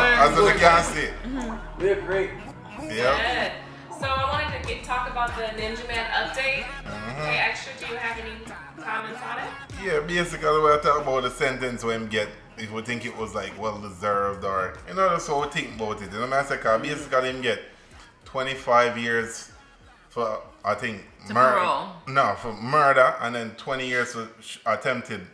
as you can see. We're great. Yeah. So I wanted to talk about the Ninja Man update. Okay, extra, do you have any comments on it? Yeah, basically we're talking about the sentence when him get, if we think it was like well deserved or, you know, that's how we think about it. You know what I'm saying? Cause basically him get 25 years for, I think, murder. No, for murder, and then 20 years for attempted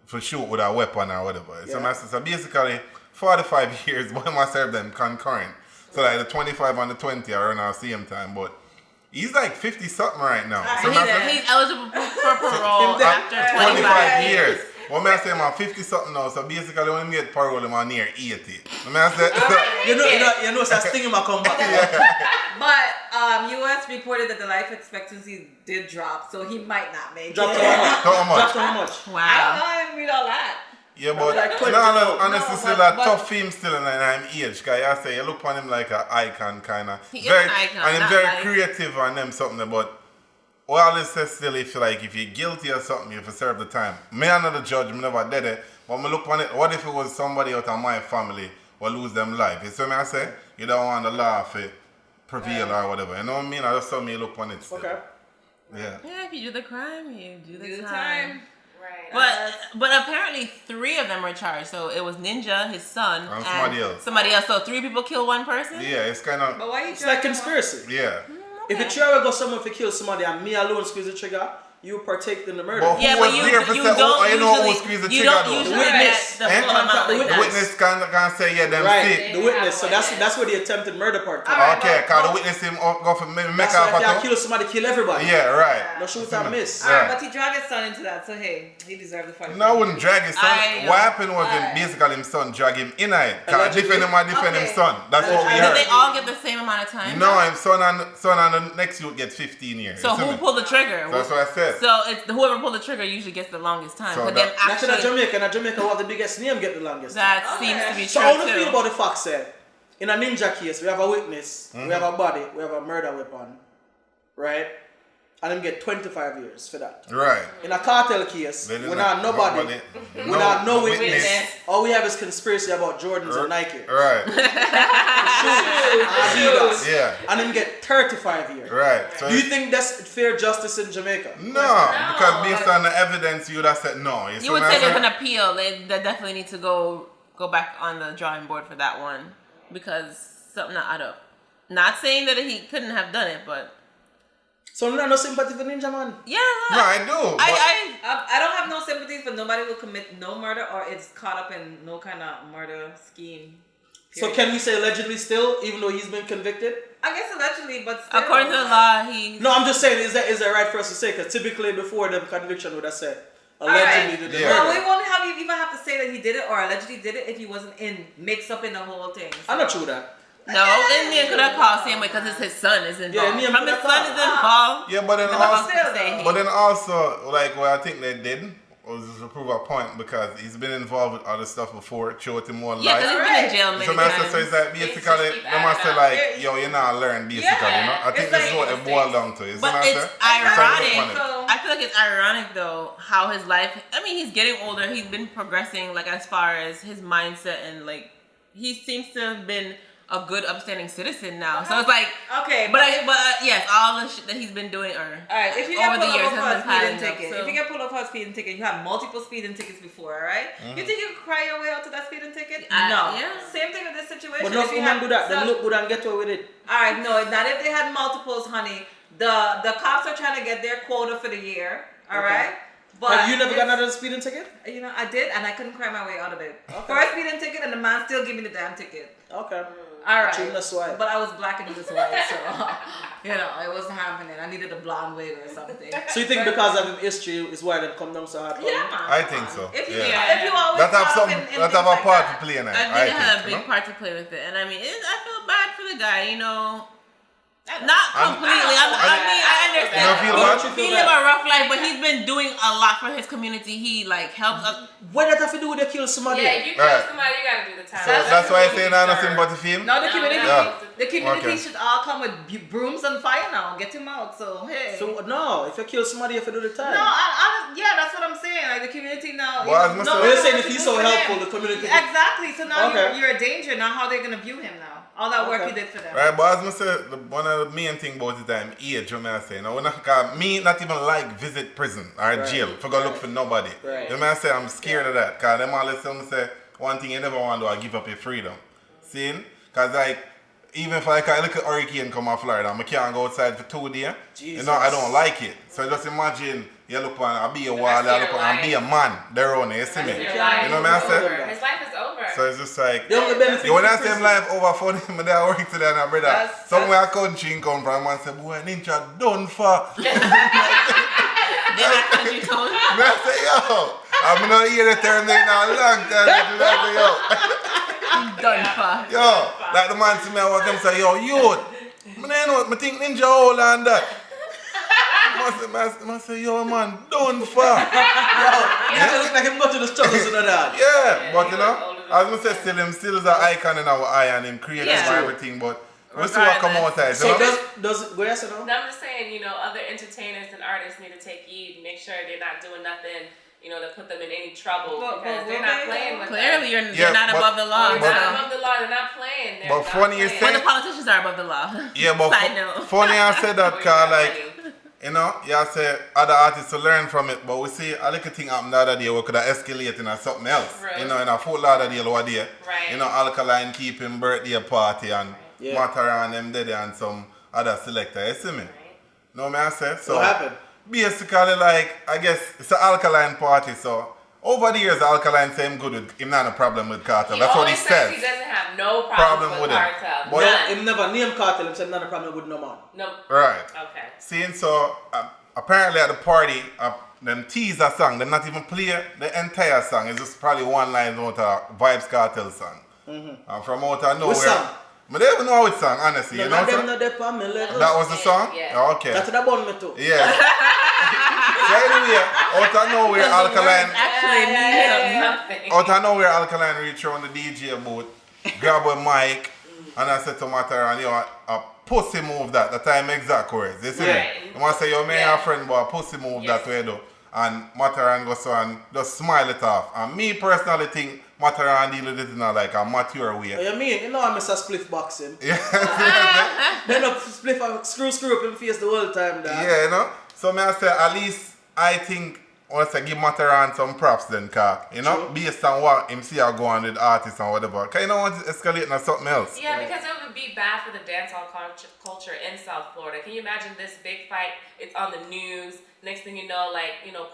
for shoot with a weapon or whatever. Yeah. So basically 45 years, but he must serve them concurrent. So like the 25 and the 20 are around the same time, but he's like 50 something right now. So he's eligible for parole after 25 years. Well, I say I'm 50 something now, so basically when I get parole, I'm near 80. I say, you know, so stinging my come back. But U.S. reported that the life expectancy did drop, so he might not make it. Drop to how much? Wow. I don't know, read all that. Yeah, but like honestly, still a tough film still in I'm age. Cause I say you look on him like an icon kind of. He is an icon. And he's very creative on them something. But all this says still, if you're guilty or something, you have to serve the time. Me I'm not the judge, me never did it. But me look on it. What if it was somebody out of my family will lose them life? You see what I say? You don't want the law to prevail or whatever. You know what I mean? I just saw me look on it still. Okay. Yeah. Yeah, if you do the crime, you do the time. Right. But apparently 3 of them were charged. So it was Ninja, his son, and somebody else. So 3 people kill 1 person? Yeah, it's kind of... But why it's like conspiracy. Yeah. If a trigger goes someone to kill somebody and me alone squeeze the trigger, you partake in the murder. But who was there for say, you know who squeeze the trigger though? The witness. The witness can say, yeah, them right. The witness. So that's where the attempted murder part comes. Okay, because the witness him go for make that's why if you kill somebody, kill everybody. Yeah, right. No shoot and miss. Alright, but he dragged his son into that, so hey, he deserved the fight. No, I wouldn't drag his son. What happened was basically his son drag him in it. Because defend his son. That's what we heard. Did they all get the same amount of time? No, his son and the next youth get 15 years. So who pulled the trigger? That's what I said. So it's whoever pulled the trigger usually gets the longest time. So but then actually, Jamaica what the biggest name get the longest time. That seems to be true. So how do you feel about the fact said, in a ninja case, we have a witness, we have a body, we have a murder weapon, right? And them get 25 years for that. Right. In a cartel case, we not nobody, we not no witness. All we have is conspiracy about Jordans and Nike. Right. Adidas. Yeah. And them get 35 years. Right. So do you think that's fair justice in Jamaica? No, because based on the evidence, you would have said no. You would say there's an appeal. They definitely need to go back on the drawing board for that one because something not add up. Not saying that he couldn't have done it, but. So no sympathy for Ninja Man? Yeah. No, I do. I don't have no sympathy for nobody who commit no murder or is caught up in no kind of murder scheme. Period. So can we say allegedly still, even though he's been convicted? I guess allegedly, but still. According to the law, he... No, I'm just saying, is that right for us to say? Because typically before the conviction would have said, allegedly did the murder. Well, we won't even have to say that he did it or allegedly did it if he wasn't mixed up in the whole thing. So. I'm not sure that. No, then Nia could have called same way because it's his son is involved. Yeah, from his son is involved. Yeah, but then also, like what I think they did was to prove a point because he's been involved with other stuff before, showed him more life. Yeah, because he's been in jail many times. So it's like basically, they must say like, yo, you're not learn basically, you know? I think this is what it boils down to. But it's ironic. I feel like it's ironic though how his life. I mean, he's getting older. He's been progressing like as far as his mindset and like he seems to have been a good upstanding citizen now. So it's like okay, but yes, all the shit that he's been doing alright, if you get pulled over for a speeding ticket, if you get pulled over for a speeding ticket, you have multiple speeding tickets before, alright? You think you can cry your way out to that speeding ticket? No. Yeah. Same thing with this situation. But no women do that. They look good and get away with it. Alright, no, not if they had multiples, honey. The cops are trying to get their quota for the year, alright? But you never got another speeding ticket? You know, I did, and I couldn't cry my way out of it. For a speeding ticket, and the man still gave me the damn ticket. Okay. All right. But I was black and he was white, so you know it wasn't happening. I needed a blonde wig or something. So you think because of his history is why they come down so hard? Yeah, man. I think so. If you always that have a part to play in it. I think it had a big part to play with it, and I mean, I feel bad for the guy, you know. Not completely. I mean, I understand. He lived a rough life, but he's been doing a lot for his community. He like helps. What does that have to do with you kill somebody? Yeah, you kill somebody, you gotta do the time. So that's why I say no sympathy for him. No, the community. The community should all come with brooms on fire now. Get him out. So hey. So no, if you kill somebody, you have to do the time. No, yeah, that's what I'm saying. Like the community now. Well, you're saying if he's so helpful, the community. Exactly. So now you're a danger. Now how they're gonna view him now? All that work he did for them. Right, but as I said, one of the main thing about the time, age, what I say. Now, me not even like visit prison or jail. For go look for nobody. Right. You know what I say? I'm scared of that. Because them always say, one thing you never want to do is give up your freedom. See? Because like, even if like a little hurricane come on Florida, I can't go outside for 2 days. Jesus. You know, I don't like it. So just imagine, you look on, I'll be a wall, I'll be a man. They're on it, you see me? You know what I say? His life is over. So it's just like, when I say life over for him, I work today and brother. Somewhere country come from and say, boy, ninja done for. They're not country tone. I say, yo, I'm not hear the term there in a long time. I say, yo. Done for. Yo, like the man see me, I walk him say, yo, youth. I think ninja old and that. I say, yo, man, done for. You look like him go to the struggles and all that. Yeah, but you know, as I say, still is an icon in our eye and him created for everything, but we'll see what come out of it. So does go yes or no? I'm just saying, other entertainers and artists need to take heed, make sure they're not doing nothing, to put them in any trouble because they're not playing with Clearly, you're not above the law. They're not above the law. They're not playing. But funny you say. When the politicians are above the law. Yeah, but funny I said that because like. You say other artists to learn from it, but we see a little thing happen the other day we could have escalated into something else. Right. In a full other deal over there. Right. Alkaline keeping birthday party and Matterhorn them there and some other selector. You see me? Right. Know what I say? So what happened? Basically, like, I guess it's an Alkaline party, so over the years, Alkaline say him good with him, not a problem with Kartel. That's what he says. He doesn't have no problem with Kartel. But him never named Kartel, him said not a problem with no man. No. Right. Okay. Seeing so, apparently at the party, them tease a song, they not even play the entire song. It's just probably one line out of Vybz Kartel song. And from out of nowhere. Which song? But they don't know which song, honestly. No, you know that was the song? Yeah. Okay. That's what bond me too. Yeah. So anyway, out of nowhere, Alkaline. Out of nowhere, Alkaline reach around the DJ booth, grab a mic, and I said to Matterhorn, a pussy move that. The time exact words. You see me? I want to say, yo, me and a friend, but a pussy move that way do. And Matterhorn goes so and just smile it off. And me personally think Matterhorn deal with it in a mature way. What you mean? I miss a spliff boxing. Yeah. Then a spliff, screw up in face the whole time. Dad. Yeah, So I say, at least I think, I want to give Matterhorn some props then, based on what him see go on with artists and whatever. Because you don't want to escalate into something else. Yeah, because it would be bad for the dancehall culture in South Florida. Can you imagine this big fight? It's on the news. Next thing you know,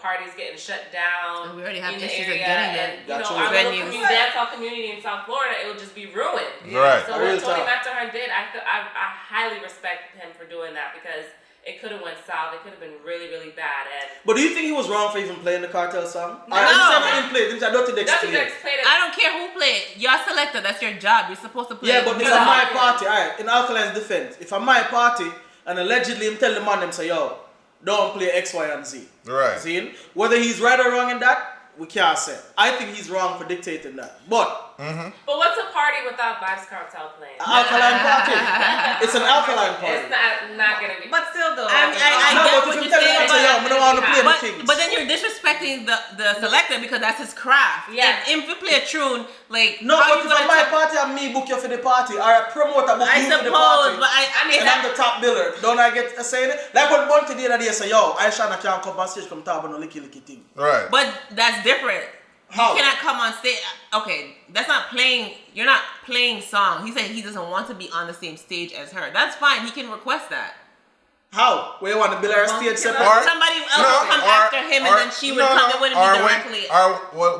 parties getting shut down. We already have in the issues area, of getting and, our little dancehall community in South Florida, it would just be ruined. Right. So what Tony Matterhorn did, I highly respect him for doing that because it could have went south. It could have been really, really bad. But do you think he was wrong for even playing the Kartel song? No. I didn't play it. I don't think they played it. I don't care who played. You're a selector. That's your job. You're supposed to play. Yeah, but it's a my party. Alright, in Alkaline's defense, if I'm my party and allegedly him tell the man them say, yo, don't play X, Y, and Z. Right. See? Whether he's right or wrong in that, we can't say. I think he's wrong for dictating that. But but what's a party without Vybz Kartel playing? Alkaline party. It's an Alkaline party. It's not gonna be. But still though. I get what you're saying. But then you're disrespecting the selector because that's his craft. Yeah. If you play a tune, no, but if my party and me book you for the party, or a promoter book you for the party, but I mean, and I'm the top biller, don't I get a say it? Like when Bunty the other day say, yo, Aishana can't come on stage come talk about no licky thing. Right. But that's different. How? You cannot come on stage. Okay, that's not playing. You're not playing song. He said he doesn't want to be on the same stage as her. That's fine. He can request that. How? Where you want to build her stage separate? Somebody else will come after him and then she would come. It wouldn't be directly.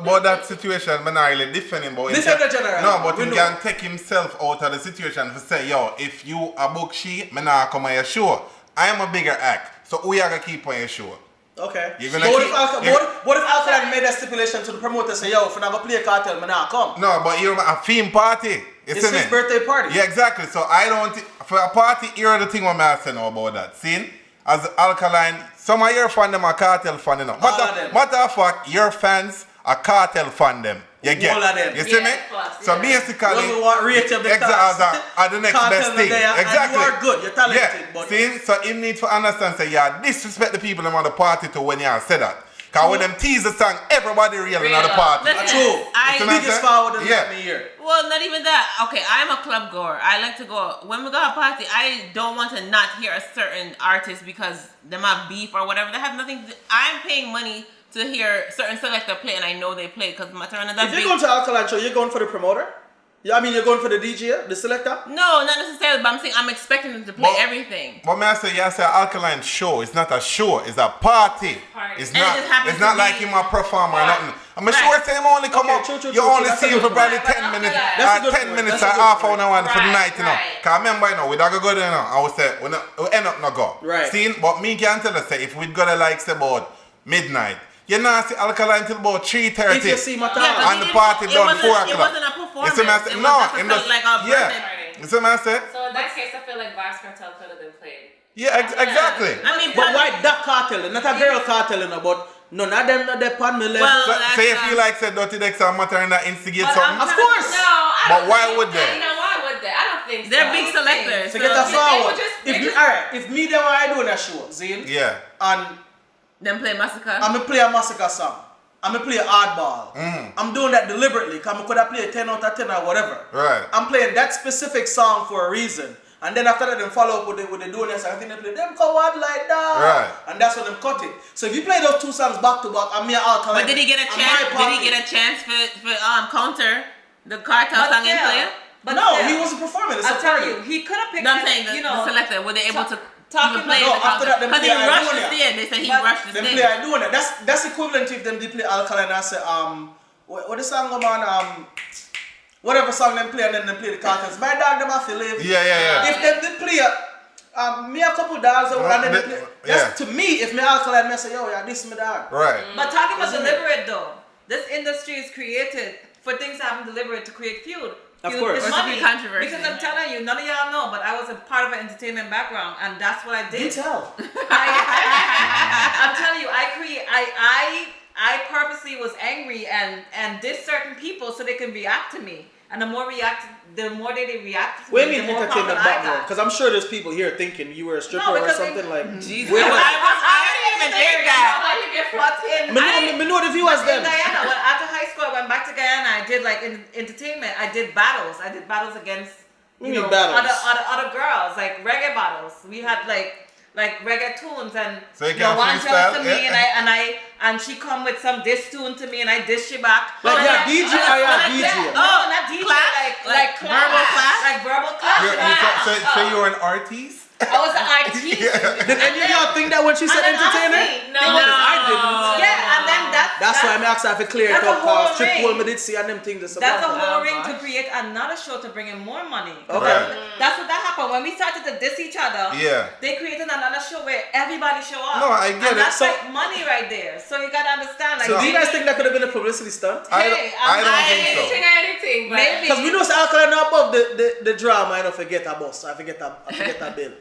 But that situation, I'm not really defending. But he can take himself out of the situation to say, yo, if you a book she, I'm not come on your show. I am a bigger act. So we are going to keep on your show. Okay. What if Alkaline made that stipulation to the promoter say, yo, if I'm not going to play Kartel, I'm not come? No, but you're a theme party. It's his birthday party. Yeah, exactly. So I don't, for a party, here the thing what I say now about that. See, as Alkaline, some of your fans them are Kartel fan, you know. Matter of fact, your fans are Kartel fan them. You get. All of them. You see me? So basically, when we want rate of the are the next best thing. Exactly. You are good. You're talented. But see, so you need to understand. Say, disrespect the people on the party to when you say that. Because when them tease the song, everybody real in the party. That's true. The biggest forward in me here. Well, not even that. Okay, I'm a club goer. I like to go. When we go to a party, I don't want to not hear a certain artist because them have beef or whatever. They have nothing to do. I'm paying money to hear certain selector play, and I know they play because Matterhorn is that. If you're going to Alkaline show, you're going for the promoter? Yeah, I mean, you're going for the DJ, the selector? No, not necessarily, but I'm saying I'm expecting them to play everything. But may I say, Alkaline show. It's not a show. It's a party. It's not like him a performer or nothing. I'm sure say him only come up. You only see him for probably 10 minutes. 10 minutes or half an hour for the night, you know. Because remember, you know, we don't go there now. I would say, we end up not go. Right. See, but me can tell us, say, if we go there like, say, about midnight, you know, see Alkaline till about 3:30. If you see my time. And the party done 4 o'clock. It wasn't a performance. You see me? Like a birthday party. You see me? So in that case, I feel like Vybz Kartel could have been played. Yeah, exactly. I mean, but why that cartel? Not a girl cartel, but none of them not there pan me left. Well, so if you like say Dirty Dex or Matterhorn that instigate something, of course. No, I don't. But why would they? You know, why would they? I don't think so. They're big selectors. To get a forward. Alright, if me them I do that show, Zane. Yeah. And them play Massacre. I'm gonna play a Massacre song. I'm gonna play a hardball. I'm doing that deliberately because I could have played 10 out of 10 or whatever. Right. I'm playing that specific song for a reason. And then after that, them follow up with the doing this. I think they play them coward like that. Right. And that's when them cut it. So if you play those two songs back to back, I'm me Alkaline. But did he get a chance? Did he get a chance for counter the Cartel song and play it? But no, he wasn't performing. I'll tell you, he could have picked. No, I'm saying the selector. Were they able to? Talking play no, after that, because he rushed the stage. They said he rushed the stage. Them play I doing it. That's equivalent if them they play Alkaline and say what the song come on whatever song them play and then they play the Cartels. My dog them have to live. Yeah. If them they play me a couple dogs and then they play. That's to me. If me Alkaline, me say this is my dog. Right. But talking about deliberate though, this industry is created for things to happen deliberate to create feud. Of course. It's money. Controversy. Because I'm telling you, none of y'all know, but I was a part of an entertainment background, and that's what I did. You tell. I'm telling you, I purposely was angry and dissed certain people so they can react to me. And the more they react to me, What do you mean the more entertainment popular I background? got. Because I'm sure there's people here thinking you were a stripper or something like. Jesus. Wait, I didn't even hear that. Me know the viewers then. In Guyana, when after high school, I went back to Guyana. I did like entertainment. I did battles. I did battles against other girls, like reggae battles. We had like reggae tunes and so you can one freestyle, to me and she come with some diss tune to me and I diss she back. Like DJ or DJ? No, not DJ. Like verbal class. Like verbal class. So you're an artist? I was an artist. Did any of y'all think that when she said entertainer? No, I didn't. Yeah, and then that's why I'm asking if it clear it up because strip pole me did see and them things. That's a whole ring to create another show to bring in more money. Okay. That's what that happened when we started to diss each other. Yeah. They created another show where everybody show up. No, I get and it. that's like money right there. So you gotta understand. Like, so do you guys think that could have been a publicity stunt? I don't think so. Anything, maybe. Because we know Alkaline not above the drama. I don't forget a boss. I forget a bill.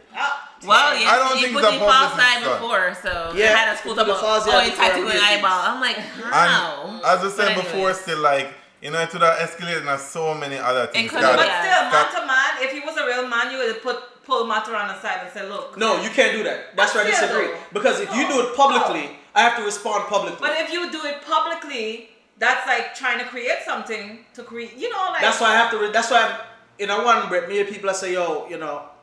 Well, yes, I don't he think put the the false eye publicity before, so yeah, had us pulled up. He tattooed an eyeball. I'm like, how? And as I said before, still like it would have escalated and so many other things. But still, man to man, if he was a real man, you would have pull Matterhorn aside and say, look. No, you can't do that. That's where I disagree. Because if you do it publicly, I have to respond publicly. But if you do it publicly, that's like trying to create something to create. You know, like that's why I have to. That's why I'm. In a one breath, many people say, yo,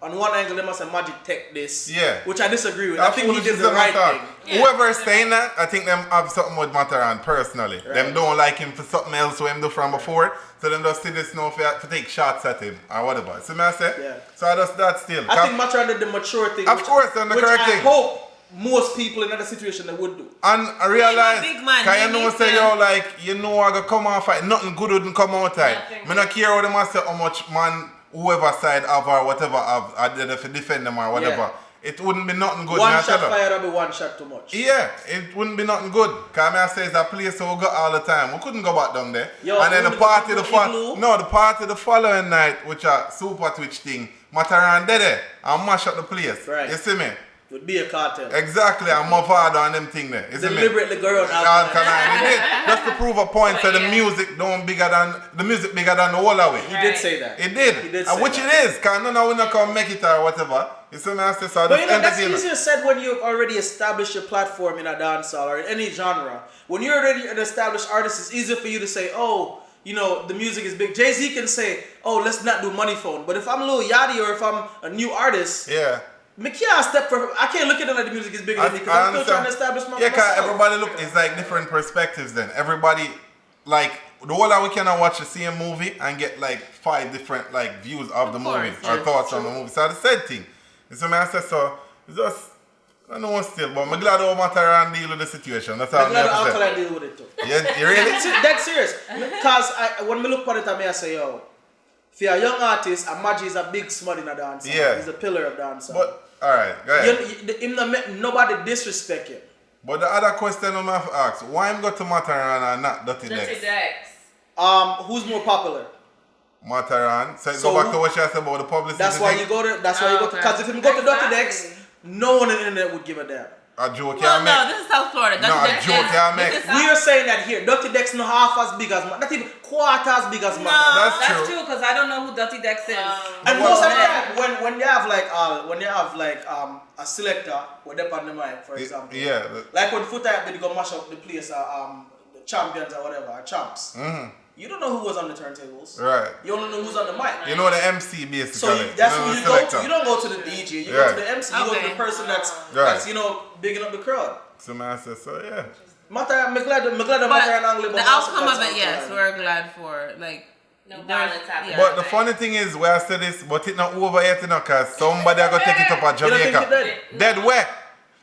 on one angle, they must say Magic take this. Yeah. Which I disagree with. I think he did the right thing. Yeah. Whoever is saying that, I think them have something with Matterhorn personally. Right. Them don't like him for something else what him do from before. So them just see this now for take shots at him or whatever. See what I say? Yeah. So I just that still. I think Matterhorn did the mature thing. Of course, and the correct thing. I hope most people in that situation they would do. And I realize, can you know say yo like I go come off fight, nothing good wouldn't come out right. Me not care what them say how much man whoever side of or whatever I did if defend them or whatever. Yeah. It wouldn't be nothing good. One shot fired will be one shot too much. Yeah, it wouldn't be nothing good. Cause I say it's a place we go all the time. We couldn't go back down there. Yo, and then the party the following night, which a super Twitch thing, Matterhorn did it and mash up the place. Right. You see me? would be a cartel. Exactly, and my father and them thing there. Deliberately go around Alkaline. He did. Just to prove a point that the music bigger than the whole of it. He did say that. It did. He did say which that. it is, because none of we not come make it or whatever. You see me, I say so. But you know, that's easier said when you've already established your platform in a dancehall or in any genre. When you're already an established artist, it's easier for you to say, oh, you know, the music is big. Jay-Z can say, oh, let's not do Money Phone. But if I'm Lil Yachty or if I'm a new artist, yeah. I can't look at it like the music is bigger than me because I'm still trying to establish my Yeah, because everybody look, it's like different perspectives then. Everybody, like, the whole of we cannot watch the same movie and get like 5 different like views of the movie or thoughts on the movie. So the same thing. You see me, I said so, it's just, I know still, but I'm glad how Matterhorn deal with the situation. That's all I'm glad Alkaline deal with it too. Yeah, you really? That's serious. Because when I look at it, I say, yo, for a young artist, Maggie is a big smut in a dance. Yeah. He's a pillar of dance. But, alright, go ahead. Nobody disrespect him. But the other question I'm going to ask, why him go to Matterhorn and not Dirty Dex? Dirty Dex. Who's more popular? Matterhorn. So go back to what you said about the publicity. That's why you go to. Because if you go to Dirty Dex, no one on the internet would give a damn. A joke no, this is South Florida. No, a joke you make. We are saying that here. Dirty Dex not half as big as not even quarter as big as That's true because I don't know who Dirty Dex is. And most of the time, when you have like a selector with them on the mic, for example. Yeah. Like when Foota did go mash up the place, the champions or whatever, champs. Mm-hmm. You don't know who was on the turntables. Right. You don't know who's on the mic. You know the MC basically. So that's who you go to. You don't go to the DJ. You go to the MC. You go to the person that's bigging up the crowd. So man says so, yeah. I'm glad the outcome of it, yes, we're glad for no violence happening. Yeah. But the funny thing is, where I said this, but it's not over yet, because somebody are gonna take it up at Jamaica. Dead where?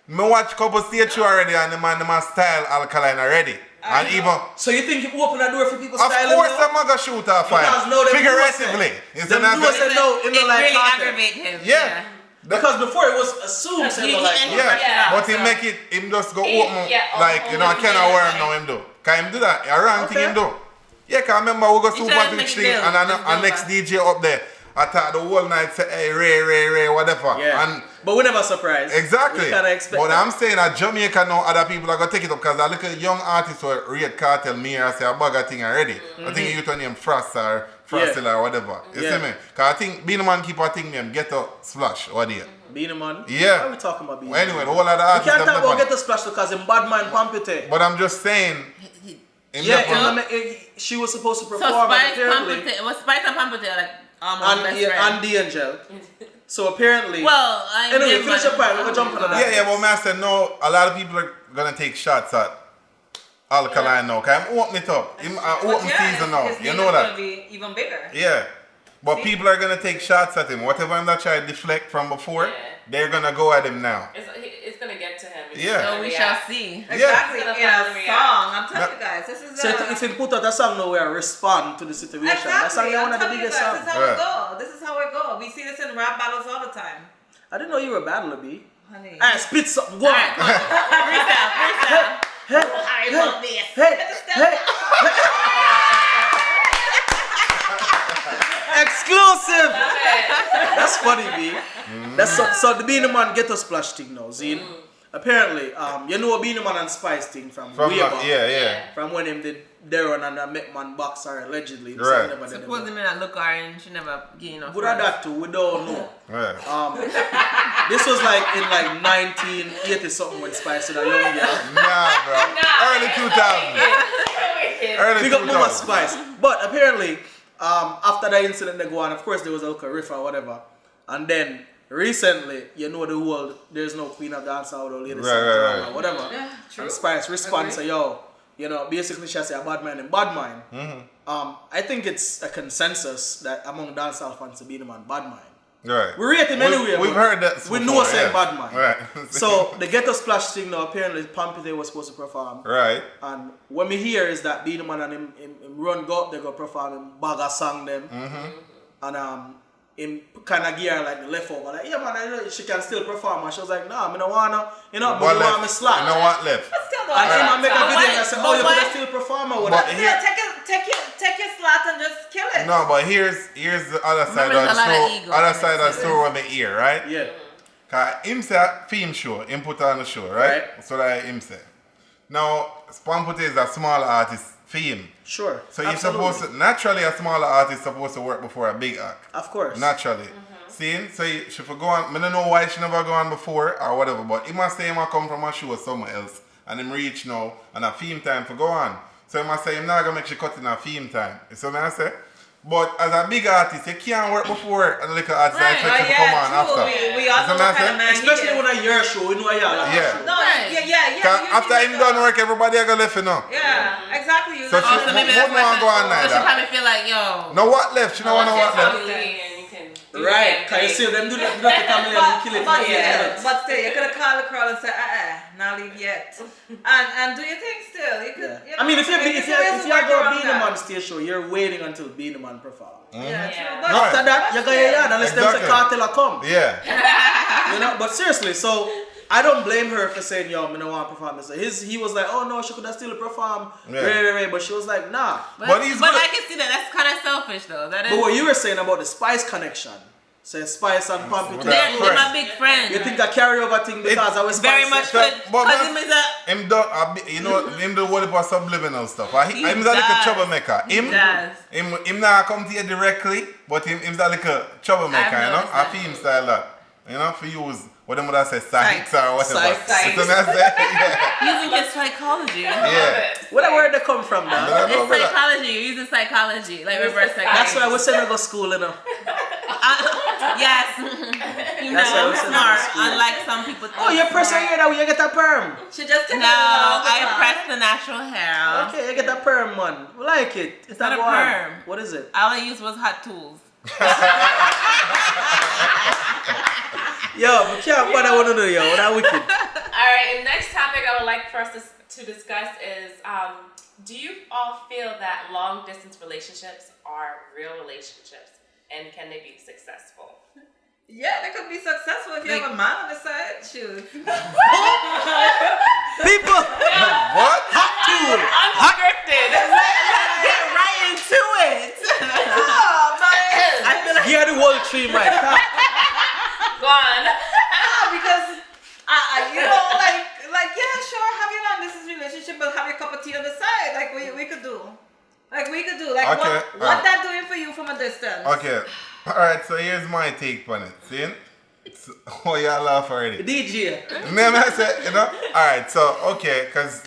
Me watch couple stage show already, and the man style Alkaline already. And even so, you think you open a door for people styling? Of course, I'm gonna shoot off fire. Figuratively, it's an answer. No, it really aggravate him. Yeah. Because before it was assumed, but he make it, him just go open, like, you know, I cannot wear him now, him do. Can him do that? A wrong thing him do. Yeah, cause I remember we go Super Twitch thing, and our next DJ up there, I thought the whole night say, hey, Ray, whatever. Yeah. But we never surprised. Exactly. We kinda expect but that. I'm saying that Jamaica now, other people are going to take it up, because I look at young artists who Yawd Kartel me and say a bugger thing already. I think you turn him Frost or Frostil or whatever. You see me? Because I think Beenie Man keep a thing name, Get a Splash, what do you? Beenie Man? Yeah. Why are we talking about Beenie Man? Anyway, the whole other artists. We can't talk about Get a Splash because in Bad Man Pamputee. But I'm just saying. She was supposed to perform. So Spice and Pamputee like and the Angel. So apparently. Well, anyway, finish your point. We're gonna jump into that. Yeah, but Master, no, a lot of people are gonna take shots at Alkaline now. Cause I'm opening it up. I'm open season now. You know that. Gonna be even bigger. Yeah. But people are gonna take shots at him. Whatever I'm not trying to deflect from before, they're gonna go at him now. It's gonna get to him. So we shall see. Exactly. In a song. I'm telling you guys, this is. So if you put out a song now where respond to the situation, that's one of the biggest songs. This is how it go. This is how it go. We see this in rap battles all the time. I didn't know you were a battler, B. Honey. Alright, spit something. Go on. Freestyle. Hey. Exclusive. That's funny, B. That's so the Beenie Man Get a Splash thing now, Zine. Apparently, you know a Beenie Man and Spice thing from way back. Yeah. From when him did Dillon and the Metman boxer allegedly. Right. Suppose him in look orange, she never gain enough. Good at that too, we don't know. Right. This was like in 1980 something when Spice did a young girl. Nah, bro. Early 2000s. Big up Mama Spice. But apparently, after that incident they go on, of course there was a little riff or whatever. And then recently, you know the whole there's no queen of dancehall or ladies or whatever. Yeah, and Spice responds say, yo, you know, basically she say a bad man and bad mind. Mm-hmm. I think it's a consensus that among dancehall fans to be the man bad mind. Right. We rate him anyway. We've heard that. We know saying bad man. Right. So the Get a Splash thing now, apparently Pamputee was supposed to perform. Right. And what me hear is that Beenie Man and him run go up, they go perform him bag a song them. Mm-hmm. And him kind of gear like the leftover. Like, yeah man, I know she can still perform. And she was like, nah, I don't wanna, you know, but you want me slack. You know what left? But still though. And I make a video and I say, oh, you can still perform or whatever. Take your slot and just kill it. No, but here's the other side of the story. Other side of the story with my ear, right? Yeah. Cause him say theme show, him put on the show, right? So that him say. Now, Pamputee is a small artist theme. Sure. So you're supposed to, naturally a smaller artist supposed to work before a big act. Of course. Naturally. See? So she for go on, I don't know why she never go on before or whatever, but he must say he must come from a show somewhere else and him reach now and a theme time for go on. So he must say him not gonna make she cut in a theme time. You see what I say? But as a big artist, you can't work before and a little artist expect you to come on after. We all know what kind of man especially when a year show, we know y'all. Yeah. No, yeah. After him done work, everybody are gonna left, you know. Yeah, exactly. So she won't go on So she neither. probably feel like, yo. No what left? She don't want to what left. Right, can you see them do that to Camille and kill it for 8 minutes? But still, you could have called the crowd and said, not leave yet. And do your thing still. You could, you know, I mean, if you go Beenie Man stage show, you're waiting until Beenie Man perform. Yeah, true. Right. After that, you go your yard unless them say Kartel or come. Yeah. You know, but seriously, so I don't blame her for saying, yo, I don't want to perform this. He was like, oh no, she could have still perform. Right. But she was like, nah. But I can see that. That's kind of selfish though. That is. But what you were saying about the Spice connection, say Spice and Pamputee. They're my big friends. You think a carryover thing because I was very much good. Because him is a. Him done, you know, him do what about subliminal stuff. Him is a little troublemaker. Him not come to you directly, but him's a little troublemaker, you know. I feel him style that. You know, for use what them would have said, psych or whatever. Using his psychology. Yeah. Where the word they come from now? It's psychology. You're using psychology, like reverse psychology. That's why we say I go school, you know. Yes. You know, smart. Unlike some people. Oh, you press your hair that way, you get a perm. She just No, I press the natural hair out. Okay, you get a perm, man. We like it. It's not a perm. What is it? All I used was hot tools. Yo, we can't bother one another, yo. That wicked. Alright, and next topic I would like for us to discuss is do you all feel that long distance relationships are real relationships and can they be successful? Yeah, they could be successful if you have a man on the side. Shoot. People! What? Hot tool! Unscripted. Get right into it. Oh, man. I feel like Hear the whole tree, right? Go on. Because you know, like yeah, sure, have your long distance relationship, but have your cup of tea on the side, like we could do. Like Okay, what that doing for you from a distance? Okay. Alright, so here's my take on it. See? Oh, y'all laugh already. DJ. Remember I said, you know? Alright, so, okay, because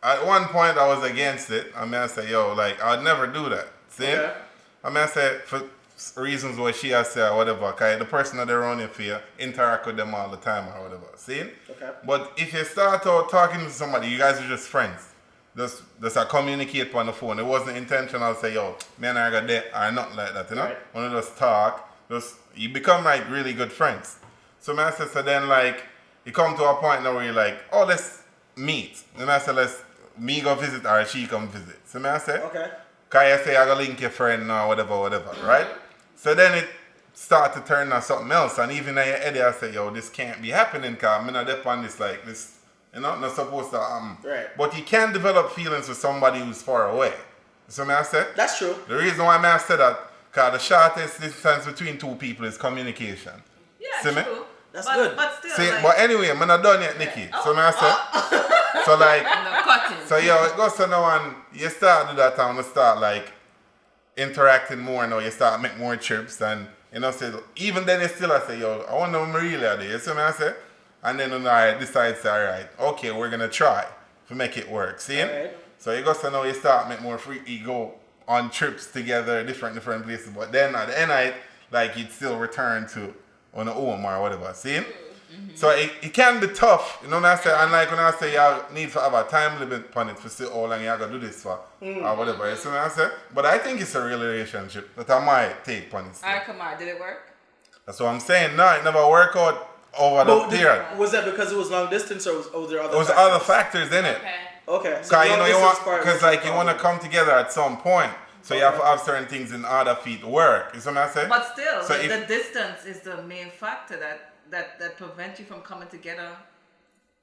at one point I was against it. I mean, I said, yo, like, I would never do that. See? Okay. I mean, I said, for reasons what she has said or whatever, because the person that they're around for you interact with them all the time or whatever. See? Okay. But if you start out talking to somebody, you guys are just friends. Just communicate on the phone. It wasn't intentional to say, yo, man, I got that or nothing like that, you know? Right. When you just talk, you become like really good friends. So man said, so then like, you come to a point now where you're like, oh, let's meet. And I said, let's me go visit or she come visit. So man said, Okay. Cause you say I go link your friend or whatever, right? So then it start to turn on something else. And even in your head, I say, yo, this can't be happening because I'm not on this like this. You know, not supposed to Right. But you can develop feelings with somebody who's far away. So may I say? That's true. The reason why I say that, because the shortest distance between two people is communication. Yeah, See me? true. That's good. But still, See, like, but anyway, I'm not done yet, Nikki. So may I say? So like, cutting. so yeah, it goes to now and you start to do that and you start like interacting more now. You start make more trips and you know, say, even then you still I say, yo, I wonder if I'm really there. You see what I say? And then I decide, say, all right, okay, we're going to try to make it work. See? Right. So you go to know you start make more free, you go on trips together, different places. But then at the end of it, like you'd still return to on the home or whatever. See? Mm-hmm. So it can be tough, you know what I say? And like when I say you need to have a time limit on it for still how long you got to do this for or whatever. You see what I say? But I think it's a real relationship. That's my take on it. Alright, Kemar, did it work? That's what I'm saying. No, it never worked out over the period. Was that because it was long distance or was there other There was factors? other factors in it. Okay. So Cause you know you want, part cause was like the you want to problem. come together at some point, so you have to have certain things in order for it to work. You see what I say? But still, So the distance is the main factor that prevents you from coming together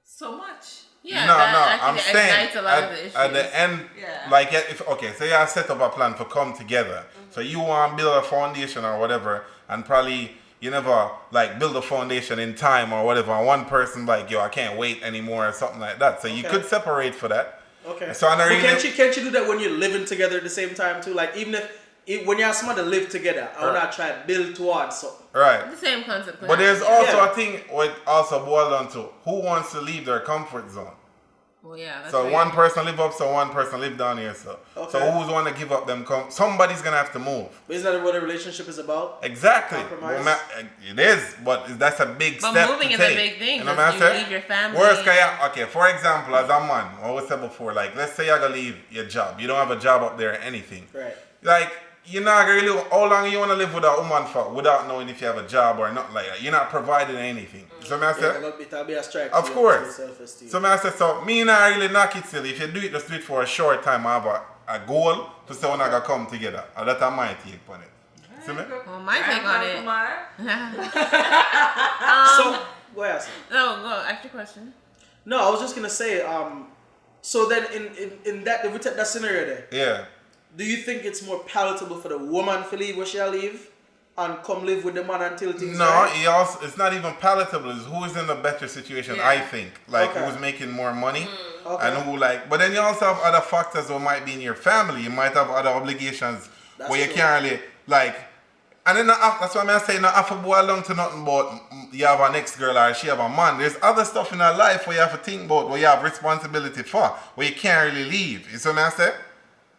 so much. Yeah, no, that I'm actually saying ignites a lot of the issues. at the end, Yeah. like if okay, so you have set up a plan for come together. So you want to build a foundation or whatever, and probably you never like build a foundation in time or whatever. And one person like, yo, I can't wait anymore or something like that. So you could separate for that. Okay. So can't you do that when you're living together at the same time too? Like even if when you have somebody to live together, I want to try to build towards something. Right. The same concept. But there's also a thing what also boils down to who wants to leave their comfort zone. Well, yeah. That's So one person live up, so one person live down here. So who's want to give up them? Somebody's gonna have to move. But isn't that what a relationship is about? Exactly. Compromise. It is, but that's a big step. But moving to is take. a big thing. You know what I'm saying? Leave your family. Worst okay, for example, as a man, what we said before, like let's say you're gonna leave your job. You don't have a job up there or anything. Right. Like you're not really. How long you wanna live with a woman for without knowing if you have a job or not? Like that. You're not providing anything. So I say, it'll be a strike. of course. So I say, so me not really knock it still. If you do it, just do it for a short time. I have a goal to say when I gonna come together. And that's my take on it. See me? Well, my take on it. So what else? No, go. Ask your question. No, I was just gonna say. So then in that, if we take that scenario there. Yeah. Do you think it's more palatable for the woman to leave where she'll leave and come live with the man until things it's not even palatable. It's who is in a better situation, I think. Like who's making more money and who like. But then you also have other factors that might be in your family. You might have other obligations where you can't really like. And then that's why I'm saying not have to boil down to nothing but you have an ex-girl or she have a man. There's other stuff in her life where you have to think about, where you have responsibility for, where you can't really leave. You see what I'm saying?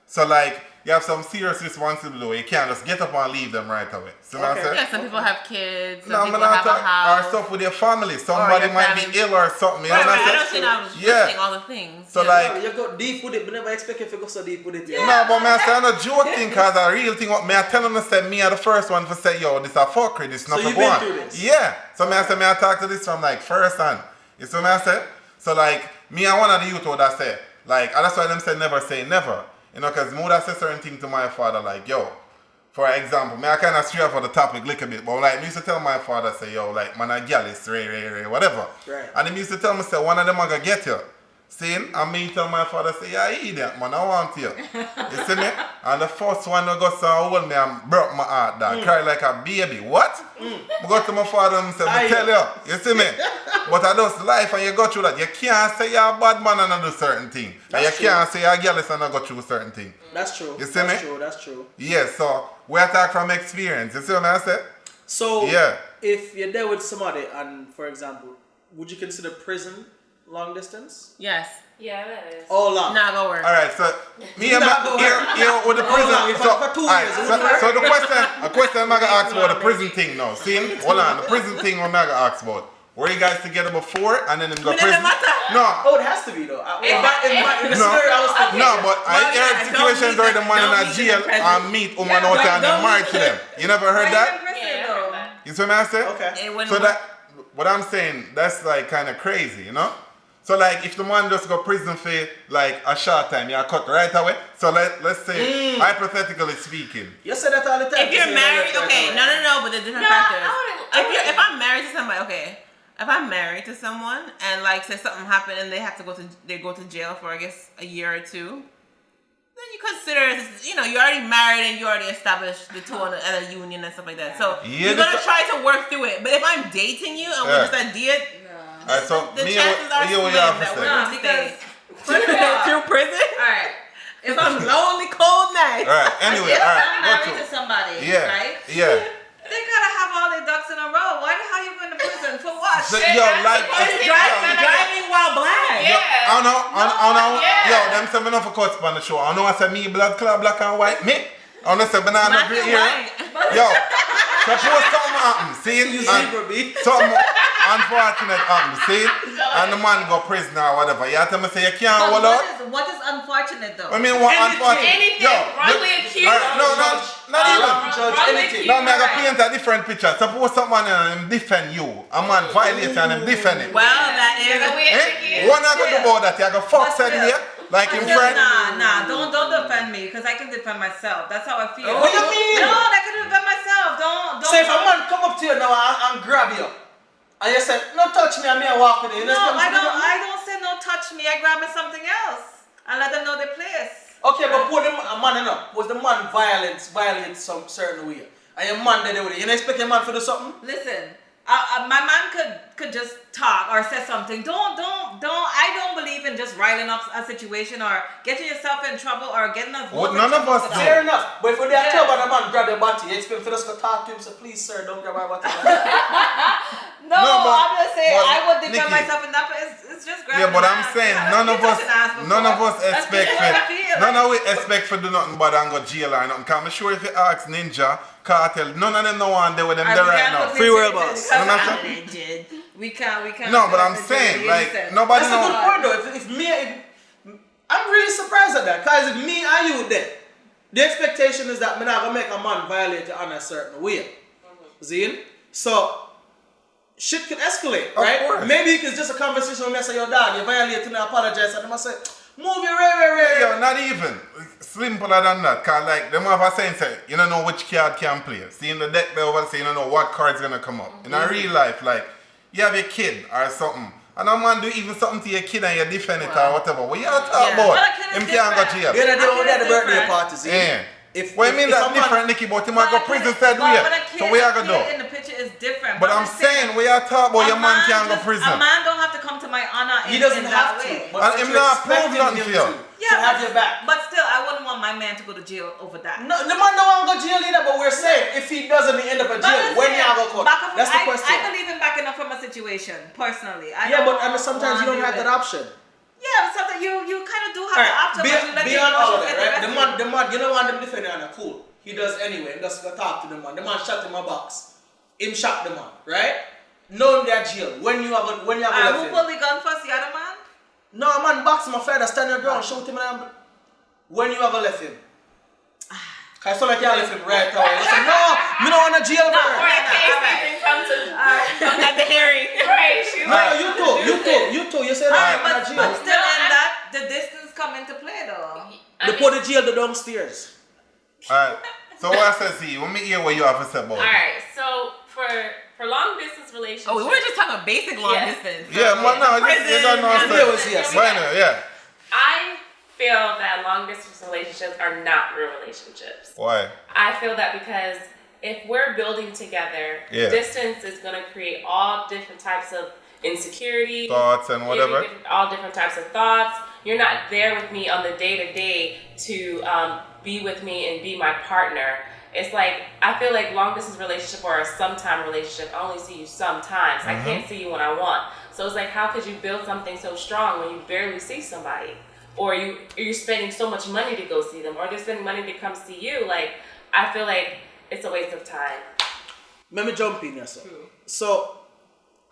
So like you have some serious responsibility where you can't just get up and leave them right away. See what I'm saying? Yeah, some people have kids, some no, people have a house. Or stuff with your family. Somebody might be ill or something. You know what I'm saying? I don't think I was listing all the things. So like you go deep with it, but never expect if you go so deep with it. No, but man, I'm not joke thing cause a real thing. Me I tell them to say me are the first one to say, yo, this a fuckery, this not so for one. Through this? Yeah. So me I say me I talk to this from like first hand. You see what I say? So like me and one of the youth would I say, like, and that's why them say never say never. You know, because Mood said certain thing to my father, like, yo, for example, I kind of stray off of the topic a little bit, but like, me used to tell my father, say, yo, like, man, a gal is whatever. Right. And he used to tell me, say, one of them are going to get you. See? And me tell my father, say, yeah, idiot, man, I want you. You see me? And the first one that got so hold me and broke my heart, dog. Cry like a baby. What? I go to my father and say, I tell you. You see me? But I just life and you go through that. You can't say you're a bad man and not do certain thing. And you can't say you're a jealous and not go through certain thing. That's true. You see me? That's true. Yeah, so we talk from experience. You see what I say? So if you're there with somebody and, for example, would you consider prison long distance? Yes. Yeah, that is. All long. Not gonna work. All right, so me and here with the prison. For 2 years. So the question I'm gonna ask about the prison thing now. See, hold on, the prison thing I'm gonna ask about. Were you guys together before and then go prison? No. Oh, it has to be though. In the scenario I was thinking. No, but I heard situations where the man in a jail and meet woman out and they're married to them. You never heard that? Yeah, You see what I'm saying? Okay. So that what I'm saying, that's like kind of crazy, you know? So like if the man just go prison for like a short time, you're cut right away. So let's say hypothetically speaking. You say that all the time. If you're married, okay, no, but there's different factors. If I'm married to somebody, okay. If I'm married to someone and like say something happened and they go to jail for I guess a year or two, then you consider you already married and you already established the two on a union and stuff like that. So you're gonna try to work through it. But if I'm dating you and we're just a date. Alright, so the chances are slim that we're going to stay through prison. Alright. If I'm lonely, cold night. Alright, anyway, alright. I'm married to somebody, right? Yeah. They gotta have all their ducks in a row. Why the hell you going to prison? For what? So, like driving while black. Yeah. I know. Yo, them say me not for cuts on the show. I know I say me blood club black and white. Me. I know say banana green here. Yo. Suppose something happen, see? Something unfortunate happen, see? And the man go prison or whatever. You have to say you can't hold out. What is unfortunate though? I mean, what unfortunate? Anything wrongly accused. Not even. No, me I got paint a different picture. Suppose someone and him defend you. A man violate and him defend it. Well, that is. What not gonna do about that? You got fuck said here? Like in friend? Nah, don't defend me because I can defend myself. That's how I feel. What do you mean? No, I can defend myself. Don't. Say if a man come up to you now and grab you, and you say, "No touch me," and me I walk with you. No, I don't say no touch me. I grab me something else and let them know their place. Okay, but put them a man enough. Was the man violates some certain way? And your man there with it. You don't expect your man to do something? Listen, my man could just talk or say something. I don't believe in just riling up a situation or getting yourself in trouble or getting us. Well, none of us do. Fair enough. But if they tell about the man grab your body, you expect for us to talk to him, so please, sir, don't grab my body. No, I'm just saying I would defend Nikki, myself in that. It's just grabbing. Yeah, but I'm saying none of us expect for do nothing but and go jail or nothing. Cause I'm sure if you ask Ninja, Kartel, none of them know one there with them there right now. Free world boss. We can't. No, but I'm saying like nobody knows. That's a good point though. If me, I'm really surprised at that. Cause if me and you there, the expectation is that me not gonna make a man violate it in a certain way. See? So shit can escalate, right? Maybe it's just a conversation with me and say, yo, dad, you violated and I apologize. And I say, move your ray. Yo, not even. Simpler than that. Cause like, them have a saying, say, you don't know which card can play. See in the deck there over, say, you don't know what card's gonna come up. In a real life, like, you have a kid or something. And a man do even something to your kid and you defend it or whatever. What you talk about? Him can't go to jail. The other day over there, the birthday party, see? Yeah. What you mean that different, Nikki? But you might go prison said we. So we are gonna do. In the picture is different. But I'm saying we are talking about your man can't go prison. A man don't have to come to my honor. He doesn't have to. And him not prove nothing for you. Yeah, have your back. But still, I wouldn't want my man to go to jail over that. No, the man don't want to go to jail either. But we're saying if he doesn't end up in jail, when you have a court? That's the question. I believe in backing up from a situation personally. But sometimes you don't have that option. Yeah, but sometimes you kind of do have the option. Beyond all of that, right? The man, you don't want them defending on a cool. He does anyway. He just go talk to the man. The man shot him a box. Him shot the man, right? Knowing they're jail. When you have a who pulled the gun first? The other man? No, man box him a father, stand your ground, shoot him and when you ever left him. I saw like you left him right away. I said, no, me don't want a jail bird. For in case he didn't come to at the hearing. Right, you too. You said I want a jail. But still in that, the distance come into play though. They put the jail downstairs. Alright, so what I said to you, let me hear what you have to say about it. Alright, so for long distance relationships. Oh, we were just talking about basic long distance. Yeah, well, no, you don't know. Yeah. I feel that long distance relationships are not real relationships. Why? I feel that because if we're building together, distance is going to create all different types of insecurity, thoughts and whatever. All different types of thoughts. You're not there with me on the day-to-day to be with me and be my partner. It's like, I feel like long distance relationship or a sometime relationship, I only see you sometimes. I can't see you when I want. So it's like, how could you build something so strong when you barely see somebody? Or you're spending so much money to go see them, or they're spending money to come see you. Like, I feel like it's a waste of time. Let me jump in here, So,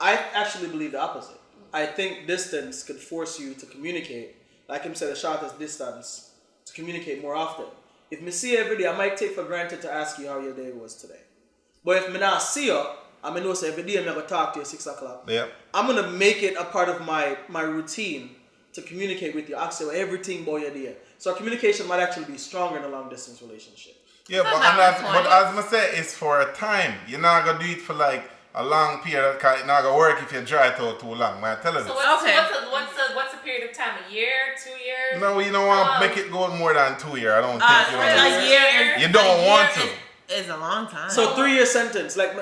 I actually believe the opposite. I think distance could force you to communicate. Like him said, the shortest distance to communicate more often. If me see you every day, I might take for granted to ask you how your day was today. But if me not see you, I know say every day I'm going to talk to you at 6 o'clock. Yeah. I'm going to make it a part of my routine to communicate with you, ask you everything about your day. So communication might actually be stronger in a long distance relationship. Yeah, but as I say, it's for a time. You're not going to do it for like a long period, because it's not going to work if you dry it out too long. Man, I tell you this. So what's a period of time? A year? 2 years? No, you don't want to make it go more than 2 years. I don't think you know. A year. You don't want to. Is a long time. So 3-year sentence. Like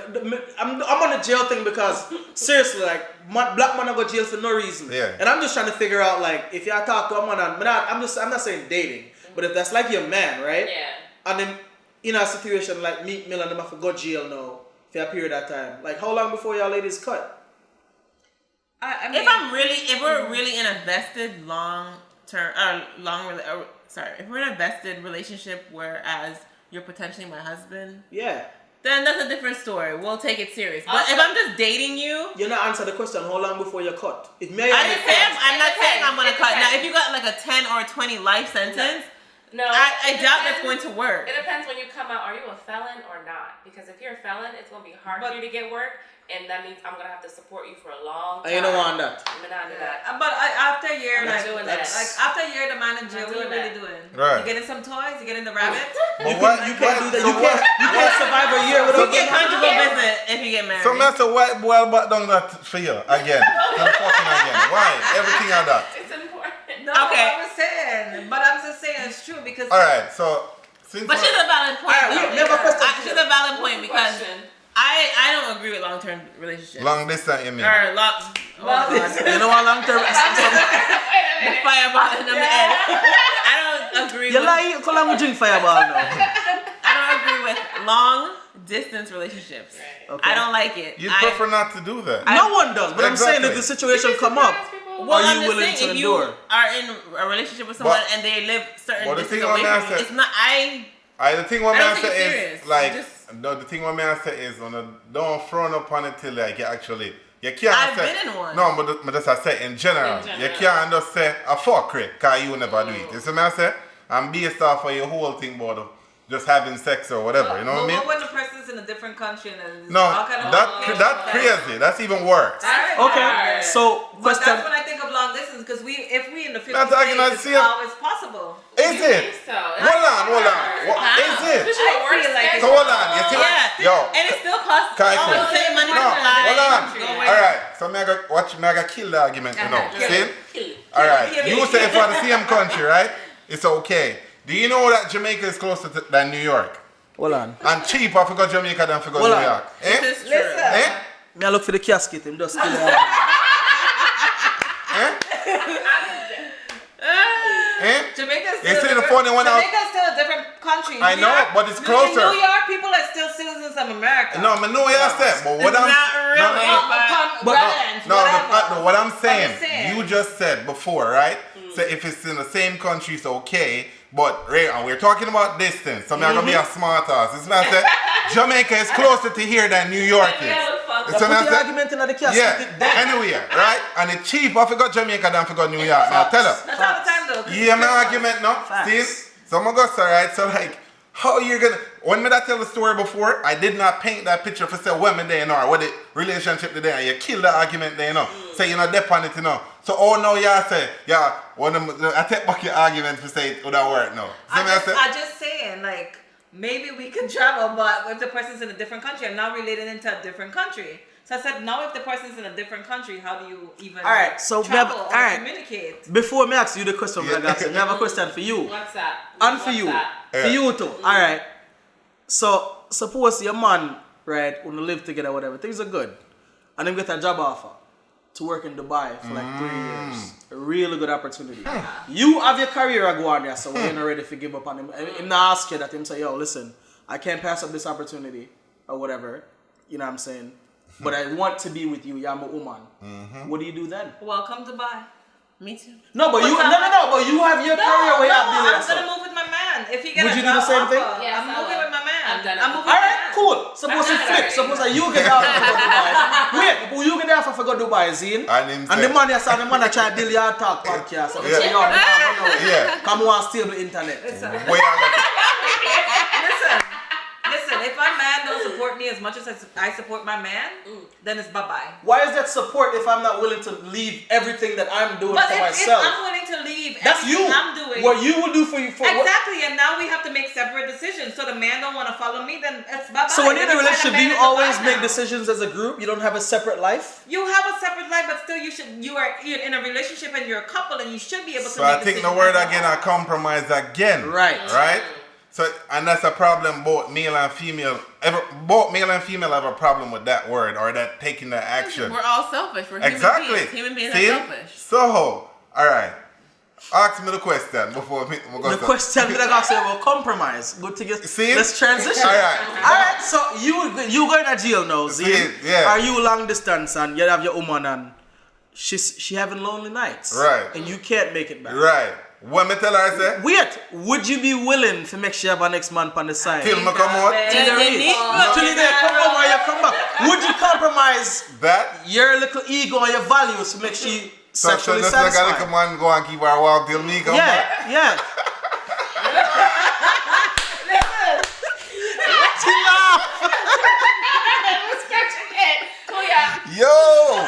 I'm on the jail thing because seriously, like black man go jail for no reason. Yeah. And I'm just trying to figure out like if you talk to a man, I'm not saying dating, but if that's like your man, right? Yeah. And then in a situation like Meek Mill and them have to go jail now for a period of time. Like how long before y'all ladies cut? I mean, if we're really in a vested if we're in a vested relationship, whereas you're potentially my husband. Yeah. Then that's a different story. We'll take it serious. But if I'm just dating you, you're not answering the question. How long before you cut? I'm not saying I'm gonna cut. Now, if you got like a 10 or 20 life sentence, no, I doubt that's going to work. It depends when you come out. Are you a felon or not? Because if you're a felon, it's gonna be hard for you to get work. And that means I'm gonna have to support you for a long time. You don't want that. I'm not do that. But after a year, after a year, the man in jail, what are you really doing? Right. You getting some toys? You getting the rabbit? You can't do that. You can't survive a year without you get conjugal visit if you get married. So that's a white boy back down that for you again. Why? Everything like that. It's important. No, I'm just saying. But I'm just saying it's true because. All right. So But she's a valid point. She's a valid point because I don't agree with long-term relationships. Long distance, you mean? Or long. You know what long-term? The fireball in the head. I don't agree. You like how long we drink fireball now? I don't agree with long-distance relationships. Okay. I don't like it. You prefer not to do that. No one does, but I'm saying if the situation come up, are you willing to endure? If you are in a relationship with someone and they live certain distance away from you, it's not. The thing what I say is like the thing what I say is don't frown upon it till like you actually you can't. I've been in one. No, but that's I say in general. You can't just say a fuck it, cause you never do it. You see what I say? I'm based off of your whole thing about just having sex or whatever. You know what I mean? But when the person's in a different country and no, that's crazy. That's even worse. Okay, so but that's when I think of long distance because if we in the 50 states, it's always possible. Is it? So. Hold on. Is it? So hold on. You see what? Yo. And it still costs almost the same money to fly. Hold on. Alright, so I gotta kill the argument, you know. See? Alright. You say for the same country, right? It's okay. Do you know that Jamaica is closer than New York? Hold on. And cheaper for go Jamaica than for go New York. This is true. Me I look for the casket, him just kill it. Jamaica's still a different country. I know, but it's closer. In New York, people are still citizens of America. No, I know what I said, but what what I'm saying, you just said before, right? So if it's in the same country, it's okay. But we're talking about distance, so I'm not gonna be a smart ass. It's not that Jamaica is closer to here than New York is. Put the argument in the casket. Yeah, anywhere, right? And it's cheaper if you go Jamaica than if you go New York. Now tell her. That's all the time though. You hear my argument now? See? So I'm gonna go so right. So like, how you gonna? When I tell the story before, I did not paint that picture for say women there, you know, or what the relationship today, and you kill the argument there, you know. So you know, depend on it, you know. So now you say, I take back your argument to say it would have worked now. I'm just saying, like, maybe we can travel, but if the person's in a different country, I'm now related into a different country. So I said, now if the person's in a different country, how do you even travel or communicate? Before me ask you the question, I have a question for you. What's that? And for you. For you too. Alright. So suppose your man, right, when you live together, whatever, things are good. And then get a job offer to work in Dubai for like 3 years. A really good opportunity. You have your career go on there, so we're not ready to give up on him. Him not ask you that, him say, yo, listen, I can't pass up this opportunity or whatever. You know what I'm saying? But I want to be with you, you're my woman. What do you do then? Welcome to Dubai. Me too. No, but but you have your career way up there. I'm gonna move with my man. If he gets would you do the same thing? Yes, I'm moving with my man. I'm moving. Alright, cool. Suppose you flip. Suppose that you get the offer for go Dubai. Wait, but you get the offer for go Dubai, Zine. And the man you saw the man that try to deal Yawd Talk podcast. And say, yo, come on, stable internet. Listen, if my man don't support me as much as I support my man, then it's bye-bye. Why is that support if I'm not willing to leave everything that I'm doing for myself? If I'm willing to leave that's everything you. I'm doing. What you would do for you. Exactly, and now we have to make separate decisions. So the man don't want to follow me, then it's bye-bye. So when you're in a relationship, do you always make decisions as a group? You don't have a separate life? You have a separate life, but still you are in a relationship and you're a couple and you should be able to make decisions. So I think the word again, I compromise again. Right? So, and that's a problem both male and female have a problem with that word or that taking that action. We're all selfish. We're human beings are selfish. So, alright. Ask me the question before we go. The question that I say about compromise. Good to get. Let's transition. Alright, so you going to jail now, Zine. Are you long distance and you have your woman and she having lonely nights. Right. And you can't make it back. Right. What me tell her say? Wait, would you be willing to make sure you have an next man on the side? Till me come out? Till you come home or you come back. Would you compromise that? Your little ego and your values to make sure you sexually satisfied? So just like a little man go and keep her walk till me come back? Yeah. Yo!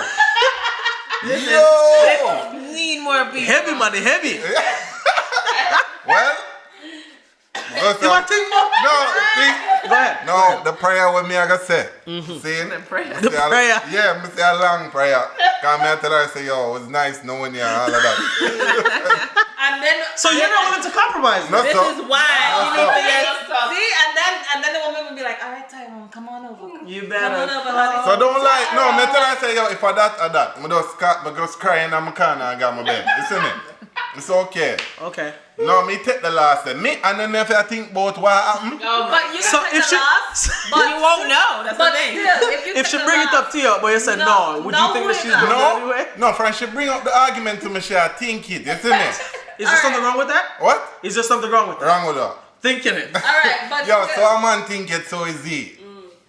Let's need more people. Heavy money, heavy. Well, you want to think more? Go ahead. No, the prayer with me I gotta say. See? The prayer. The prayer. Yeah, I say a long prayer. Cause me I tell her, say, yo, it was nice knowing you and all of that. And then so you're not willing to compromise. No, This is why you need to get. See, and then the woman will be like, all right, Tyrone, come on over. You Come on better. over, honey. So don't like, no, me tell her say, yo, if I that or that, I just crying in my corner and got my bed. Listen me. It's okay. Okay. No, me take the last then. Me, and then if I think about what happened. But you So can if take she- the loss, but You won't know. That's the but thing. still, if you If take she the bring it loss- up to you, but you said no, would you think that she's doing it No, anyway? no, friend, she bring up the argument to me, she think it. You see me? Is there something wrong with that? What? Is there something wrong with that? Wrong with her. Thinking it. All right, but Yo, still, so a man think it, so is he.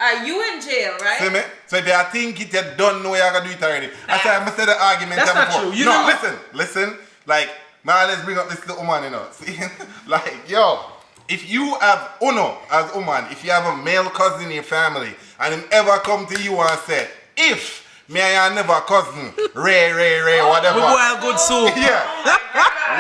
are you in jail, right? See me? So if you think it, you don't know you're gonna do it already. I said I said the argument That's not before. true. You no, know- listen. Like, man, let's bring up this little woman, you know. See, like, yo, if you have uno as a woman, if you have a male cousin in your family, and him ever come to you and say, if me and never cousin, Ray, whatever. We go have good soup. Yeah.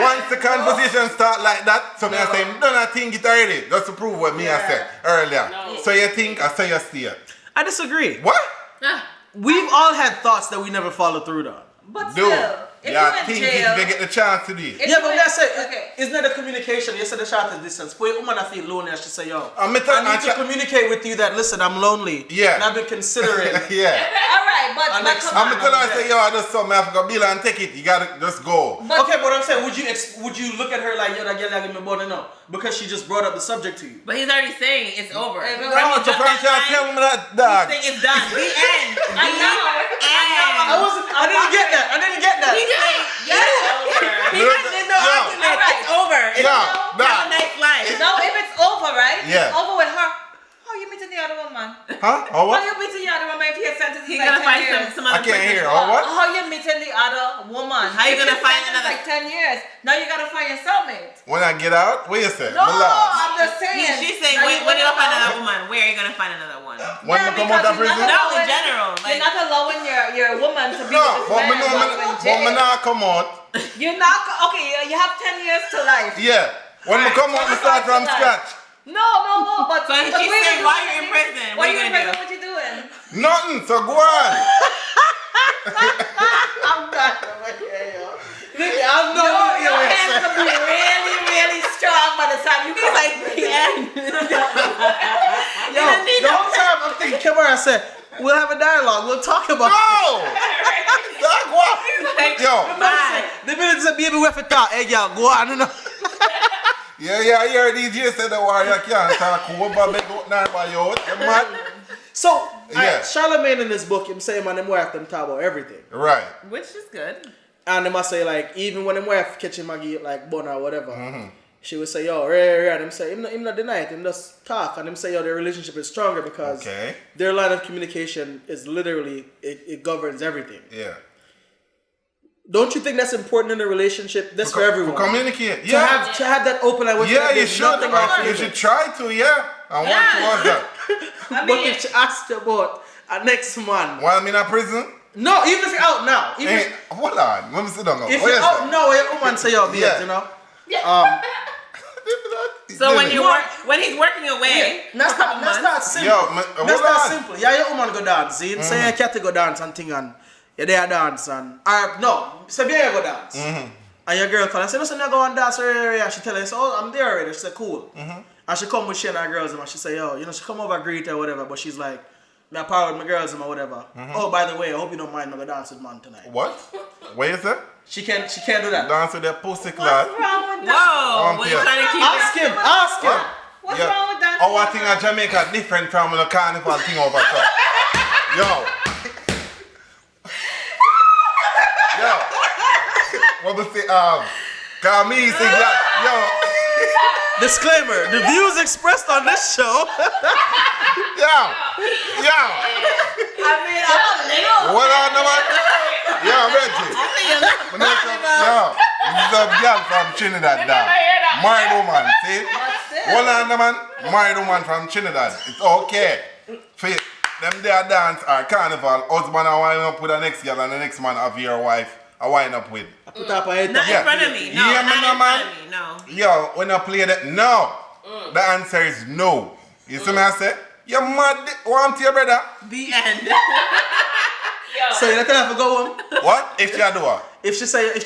Once the conversation start like that, so me I say, don't think it already. Just to prove what me I said earlier. No. So you think, I say you stay. I disagree. What? We've all had thoughts that we never followed through on. But Dude, still, if yeah, you're in think jail, if they get the chance to do it. if Yeah, you but in- that's it. Okay. Isn't that the communication? You said the shortest distance. For a woman, I feel lonely. I should say, yo, I'm I need to communicate with you that, listen, I'm lonely. Yeah. And I've been considering. Yeah. All right, but Next come I'm on. gonna tell her, I say, yo, I just saw me, I forgot bill and take it. You gotta just go. But Okay, but I'm saying, would you look at her like, yo, that girl like me more no? Because she just brought up the subject to you. But he's already saying it's over. Hey, No, When he so dropped Frank, that tell line, me that, dog. he's saying it's done. The end. I know. I didn't get that. He's saying, he did no Yo. argument. All right. It's over. It's Yo, have nah. a nice life. Now, if it's over, right? Yeah. It's over with her. How you meeting the other woman? Huh? Or How what? you meeting the other woman if your sentence is He's like gonna 10 find years? some I other can't person. hear. Or what? How you meeting the other woman? How you If gonna your find sentence is another- like 10 years. Now you gotta find your cellmate. When I get out, what you say? No, My last. I'm just saying. She's saying, Now when you gonna find allow- another woman, where are you gonna find another one? When Yeah, I come out because of prison? you're not No, in allowing- general. You're Like, not allowing your woman to be No, with but this me man know, while you're in jail. not come out. You're not, okay, you have 10 years to life. Yeah. When I Alright, come out, I start from 25 scratch. No, but So but she's what you saying, doing? while you're in prison, what While are you you're in gonna prison, do? what you doing? Nothing. So go on. I'm not over here, yo. Nikki, I'm Your not hands will be really, really strong by the time you come like the end. Yo, the whole time I'm thinking, Kemar, I said, we'll have a dialogue. We'll talk about it. No. Dog, what? Yo. Bye. The minute it's a baby we have to talk, hey, y'all, go on, you know. Yeah, I hear DJ say the warrior can't talk. Who but make out now by you? You mad? So, Yeah. Charlemagne in this book, him saying, man, them wife, them talk about everything. Right. Which is good. And they must say, like, even when them wife catching Maggie, like, bun or whatever, she would say, yo, Ray, and him say, him not deny it, him just talk. And him say, yo, their relationship is stronger because Okay. their line of communication is literally, it governs everything. Yeah. Don't you think that's important in a relationship? That's for everyone. To communicate. To Yeah. have that open line with Yeah, you there's should. nothing Man. off You limits. should try to, yeah. And work towards that. I But mean, if she asked about a next man, While I'm in a prison, no, even if you're out now, even hey, hold on. Let me sit down. if What you're you out say? now, your woman say yo, babes, Yeah. you know. So when when he's working away, That's for a couple not months, simple. Yo, man, That's hold not on. simple. Yeah, your woman go dance. See, say your cat go dance and thing and you there dance and no, say you go dance. And your girl call and say, listen, I go and dance area. And she tell her, so oh, I'm there already. She say, cool. And she come with she and her girls and she say, yo, you know, she come over greet her or whatever, but she's like, me a power with my girls and whatever. Oh, by the way, I hope you don't mind me go dance with man tonight. What? What is that? She can't do that. Dance with that pussy class. what's wrong with that? whoa, what are you yeah. trying to keep Ask him. What's wrong with that? Oh, I think in Jamaica different from the carnival thing over there. Yo. Yo. What was the call me sing that. Yo. Disclaimer, the views expressed on this show. Yo. Yo. I mean, I don't know. What on the man? Yo, Reggie. Yo. This is a girl from Trinidad now. Married woman, see? Hold on the man. Married woman from Trinidad. It's okay. For them there dance or carnival, husband are wind up with the next girl and the next man have your wife are wind up with. Put up her head. Not Yeah. in front of me. No, Yeah, not man, in no, front man. of me. No. Yo, when I play that, no. The answer is no. You see me I say? You mad, want your brother? The end. So you don't have to go home? What? If you do what? If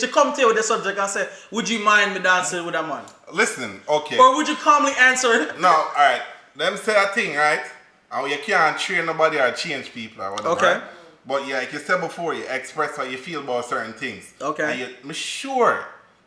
she come to you with the subject and say, would you mind me dancing with a man? Listen, okay. Or would you calmly answer it? No, alright. Them say a thing, right? And you can't train nobody or change people or whatever. Okay. Right? But yeah, like you said before, you express how you feel about certain things. Okay. And I'm sure,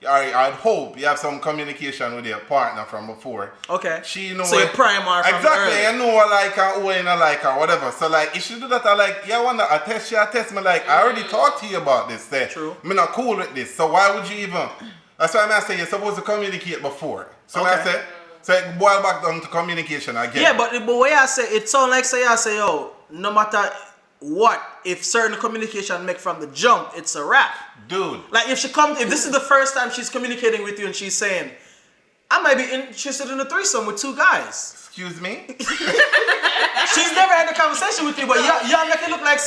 I'd hope you have some communication with your partner from before. Okay. She know so you prime her from exactly, early. you know I like her, who I like her, whatever. So like, if she do that, I like, yeah, I wanna test me like, I already talked to you about this. True. I'm not cool with this. So why would you even? That's why I say you're supposed to communicate before. So Okay. I say, so it boil back down to communication again. Yeah, but what I say, it sound like I say, yo, no matter what, if certain communication make from the jump, it's a wrap. Dude. Like if this is the first time she's communicating with you and she's saying, I might be interested in a threesome with 2 guys. Excuse me? She's never had a conversation with you, but y'all make it look like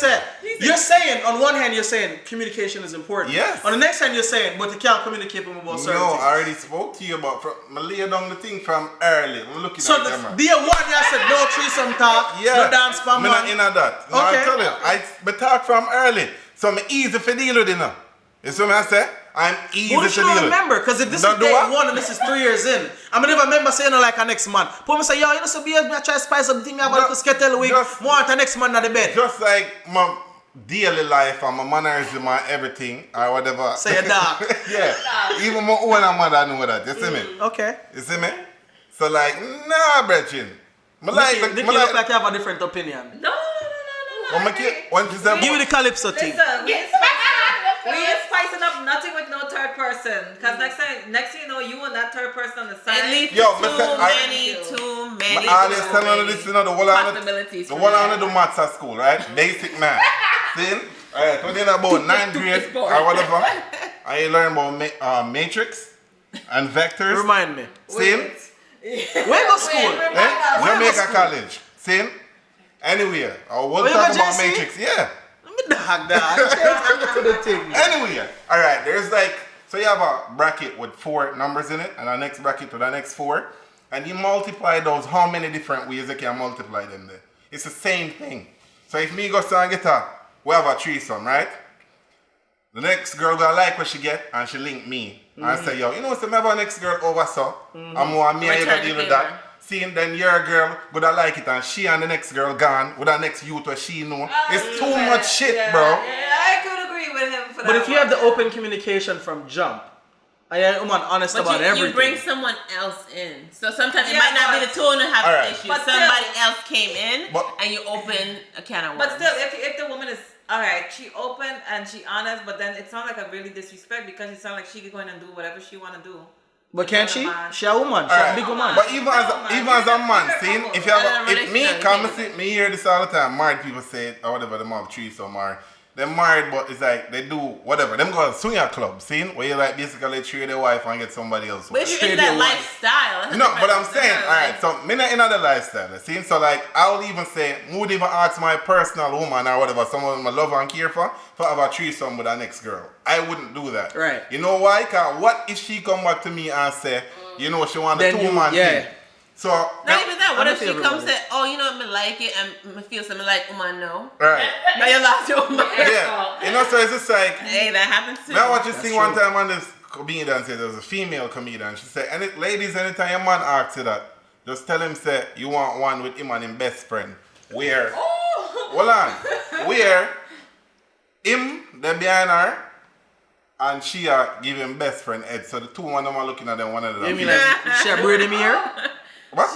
you're saying, on one hand, you're saying communication is important. Yes. On the next hand, you're saying, but you can't communicate with me about certain No, things. I already spoke to you about, I lay down the thing from early. I'm looking So at the camera. the one you said, no threesome talk, no dance for I'm not man. in that. No, Okay. I tell you, I talk from early. So I'm easy for deal with it now. You see what I say? I'm easy What to if you deal don't with. remember? Because if this Don't is do day what? 1 and this is 3 years in, I mean, if I remember saying like a next man, put me say, yo, you know, so be I try to spice up the thing, I have a little skettle week, want the next man at the bed. Just like my daily life and my mannerism and everything or whatever. Say a dark. Yeah. Even my own mother know that. You see me? Okay. You see me? So like, nah, brethren. Nikki look like you have a different opinion. No. When she said, Give me the calypso thing. Listen, we ain't spicing up nothing with no third person. Because next thing you know, you and that third person on the At side. least Yo, too many I always tell her this, you know, the one possibilities. the one I do maths at school, right? Basic math. See? Alright, when you're about 9th grade or whatever, I learn about matrix and vectors. Remind me. See? Where go school? Jamaica College. See? Anywhere. I will talk you about JC? matrix. Yeah. Let me dog that. To the thing. Anywhere. Alright, there's like, so you have a bracket with 4 numbers in it and a next bracket with the next 4. And you multiply those, how many different ways you can multiply them there? It's the same thing. So if me go to a guitar, we have a threesome, right? The next girl gonna like what she get and she link me. And I say, yo, you know, so maybe a next girl over so, I'm more me and you gonna deal with that. Seeing then your girl gonna like it and she and the next girl gone with the next youth where she know. It's too much shit, bro. Yeah, I could agree with him for that. But if you have the open communication from jump, I am honest about everything. You bring someone else in. So sometimes it might not be the two who have issues. But somebody else came in But- and you open a can of worms. But still, if the woman is alright, she open and she honest, but then it sounds like a really disrespect because it sounds like she can go in and do whatever she wanna do. But can't she? She a woman. She a big woman. But even as a man, see, if you have if me come me hear this all the time, married people say it or whatever, them have threesome or they're married but it's like they do whatever. Them go to swinger club, see? Where you like basically trade their wife and get somebody else. But if you're in that lifestyle. No, but I'm saying, alright, so me not in the lifestyle, see? So like I'll even say, would even ask my personal woman or whatever, someone I love and care for have a threesome with our next girl. I wouldn't do that. Right. You know why? Cause what if she come back to me and say, you know, she want a 2-man thing? So not even that. What if she everybody. comes and say, oh, you know, I like it and I feel something like, no. right. Now you lost your mind. Yeah. You know, so it's just like Hey, that happens too. now what you see one time on this comedian said there was a female comedian. She said, ladies, anytime your man asks you that, just tell him say you want one with him and him best friend. Where hold on. Where him then behind her and she give him best friend head. So the two of them are looking at them one another. You mean like she a braid in me here? What?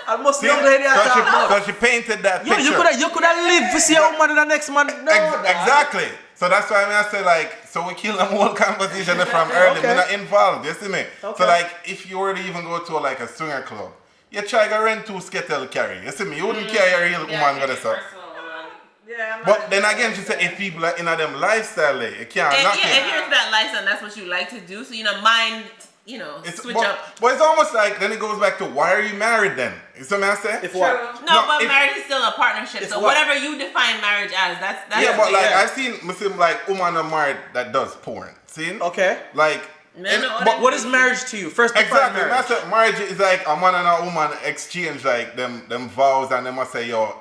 I must young lady So she painted that Yo, picture. you coulda lived to see a woman in the next man. No, Exactly. So that's why I say like, so we kill them whole conversation from early. Okay. We're not involved, you see me? Okay. So like, if you were to even go to like a swinger club, you try to rent 2 skettle carry, you see me? You wouldn't carry a real woman with us. Yeah, But then again, she said if people are in them lifestyle, you can't knock If it. you're into that lifestyle, that's what you like to do. So mind, switch up. But it's almost like, then it goes back to, why are you married then? You see what I say? If what? But marriage is still a partnership. So whatever you define marriage as, that's yeah, but like I've seen Muslim like woman are married that does porn. See? Okay. Like But what is marriage to you? First define exactly. marriage. That's what marriage is like. A man and a woman exchange like them vows and they must say, yo,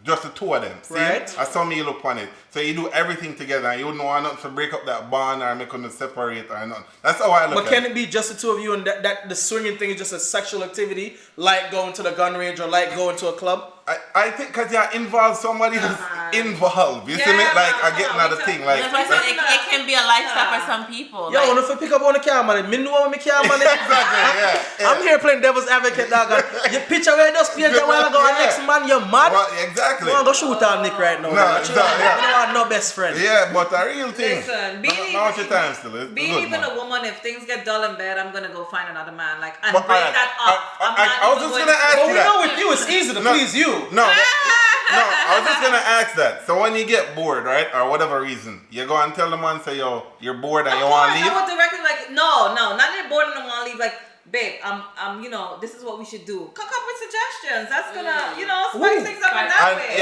just the two of them. See? Right. That's how me look on it. So you do everything together and you don't want nothing to break up that bond or make them separate or nothing. That's how I look at it. But can it be just the two of you and that the swinging thing is just a sexual activity, like going to the gun range or like going to a club? I think because you're involved, somebody who's involved. You see me? Like, I get another thing. Like, that's why I said it can be a lifestyle for some people. Yo, if I pick up on the camera, me know when me camera. Exactly, I'm here playing devil's advocate, dog. You picture where those players a while ago, and next man, you're mad. Well, exactly. I'm going to shoot on Nick right now. No, exactly. You know I'm no best friend. Yeah, but a real thing. Listen, not your time still. Being even a woman, if things get dull in bed, I'm going to go find another man. Like, and break that up. I was just going to ask you that. But we know with you, it's easy to please you. No, I was just gonna ask that. So when you get bored, right, or whatever reason, you go and tell the man, say, yo, you're bored and you want to leave? I would directly like, no, not that you're bored and I want to leave. Like, babe, I'm, this is what we should do. Come up with suggestions. That's gonna, spice things up in that way.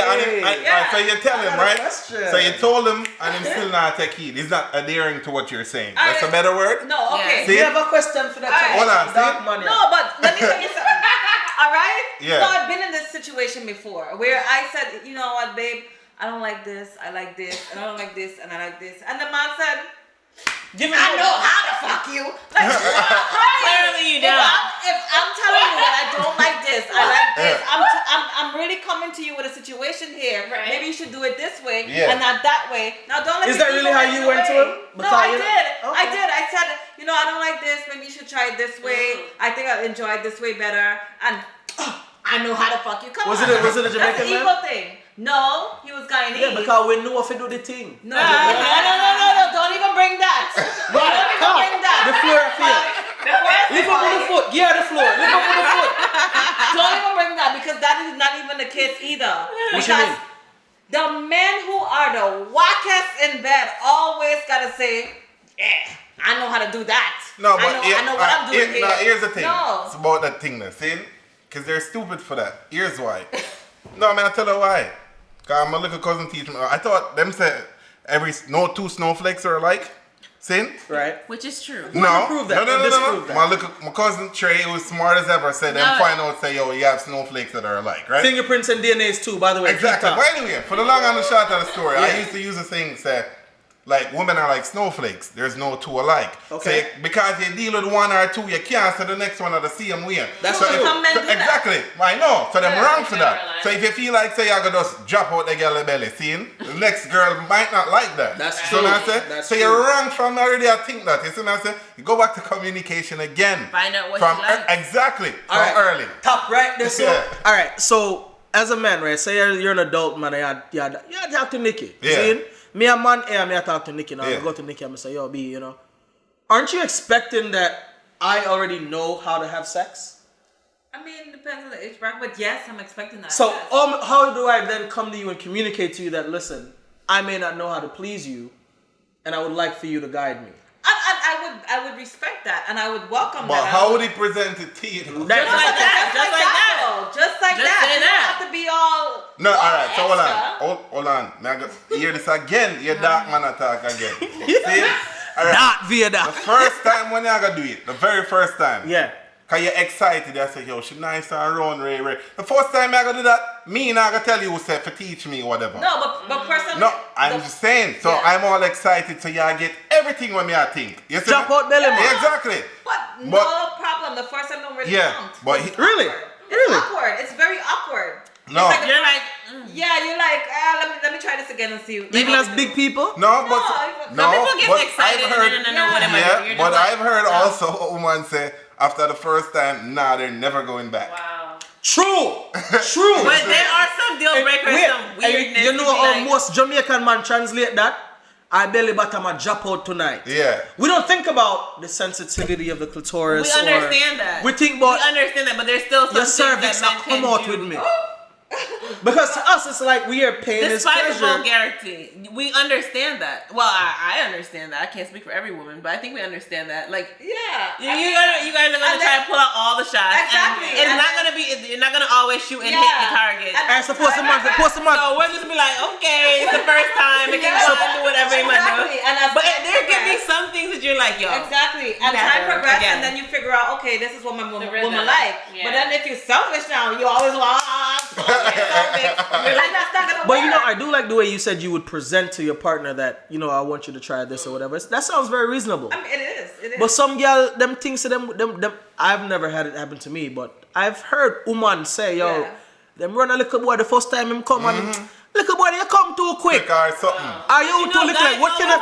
So you tell him, right? So you told him, and he's still not take heed. He's not adhering to what you're saying. That's a better word. No, okay. We have a question for that. Hold on, No, but let me tell you something. All right? Yeah. No, I've been in this situation before where I said, you know what, babe, I don't like this, I like this, and I don't like this, and I like this. And the man said, I know how to fuck you. Like, clearly you don't. If I'm telling you that I don't like this, I like this, I'm really coming to you with a situation here. Right. Maybe you should do it this way and not that way. Now don't let Is that really how you went to him? No, I did. Okay. I did. I said, I don't like this. Maybe you should try it this way. I think I'll enjoy it this way better. And I know how to fuck you. Come on. Was it a Jamaican man? That's an ego thing. No, he was Guyanese. Yeah, because we know if you do the thing. No, don't even bring that. Don't even bring that. The floor field. Lift up on the foot. Yeah, the floor. Lift up on the foot. Don't even bring that because that is not even the case either. What you mean? The men who are the wackest in bed always gotta say, I know how to do that. No, but I know what I'm doing here. Now, here's the thing. No. It's about that thing there, see? Because they're stupid for that. Here's why. No, man, I tell you why. Because my little cousin teach me. I thought them said no two snowflakes are alike. See? Right. Which is true. No. Prove that. No. My cousin Trey, who was smart as ever, said them find out, say, yo, you have snowflakes that are alike, right? Fingerprints and DNAs too, by the way. Exactly. But anyway, for the long and the short of the story, I used to use a thing, say, like, women are like snowflakes. There's no two alike. Okay. So because you deal with one or two, you can't say the next one are the same way. That's so true. Exactly. I know. So them wrong for that. So if you feel like, say, I could just drop out the girl belly, see? The next girl might not like that. That's so true. So you're wrong from already, I think that. You see what I'm saying? You go back to communication again. Find out what you like. Exactly. All right. Early. Top right there. So, all right. So as a man, right? Say you're an adult man, and you talk to Nikki. Yeah. See? Me a man, me I talk to Nikki now. I go to Nikki and I say, yo, B, aren't you expecting that I already know how to have sex? I mean, it depends on the age bracket, but yes, I'm expecting that. So, yes. How do I then come to you and communicate to you that, listen, I may not know how to please you, and I would like for you to guide me? I would respect that, and I would welcome but that. But how would he present it to you? Just like that. You don't have to be all. No, all right. So hold on. Now you hear this again. You dark man attack again. See? All right. Not via that. The first time when you gonna do it, the very first time. Yeah. Cause you're excited, I say, yo, she nice and round, Ray. The first time I gonna do that, me not gonna tell you say for teach me or whatever. No, but personally. No, I'm just saying. So I'm all excited, so y'all get everything when me I think. You see? Jump out belly, man. Yeah, exactly. But no problem. The first time don't really count. But really? It's awkward. It's very awkward. No. Like you're like, let me try this again and see. Even as big people? No, but people get excited. But I've heard also a woman say after the first time, they're never going back. Wow. True. But there are some deal breakers, some weirdness. You know how most Jamaican man translate that? I belly bottom a drop out tonight. Yeah. We don't think about the sensitivity of the clitoris. We understand that. We think about. We understand that, but there's still some your cervix that come out with me. Because to us, it's like we are paying this pleasure. Despite the vulgarity, we understand that. Well, I understand that. I can't speak for every woman, but I think we understand that. Like, you guys are gonna try to pull out all the shots. Exactly. And it's not gonna be. You're not gonna always shoot and hit the target. And suppose the man. So we're just be like, okay, it's the first time. It can go and do whatever you might do. But there can be some things that you're like, yo. Exactly. And time progresses, and then you figure out, okay, this is what my woman like. Yeah. But then if you're selfish now, you always want. But you know, I do like the way you said you would present to your partner that, you know, I want you to try this or whatever. That sounds very reasonable. I mean, it is. But some girl, them things to them, I've never had it happen to me, but I've heard woman say, yo, them run a little boy the first time him come and little boy, you come too quick. Or something. Are you too little? Like, what can a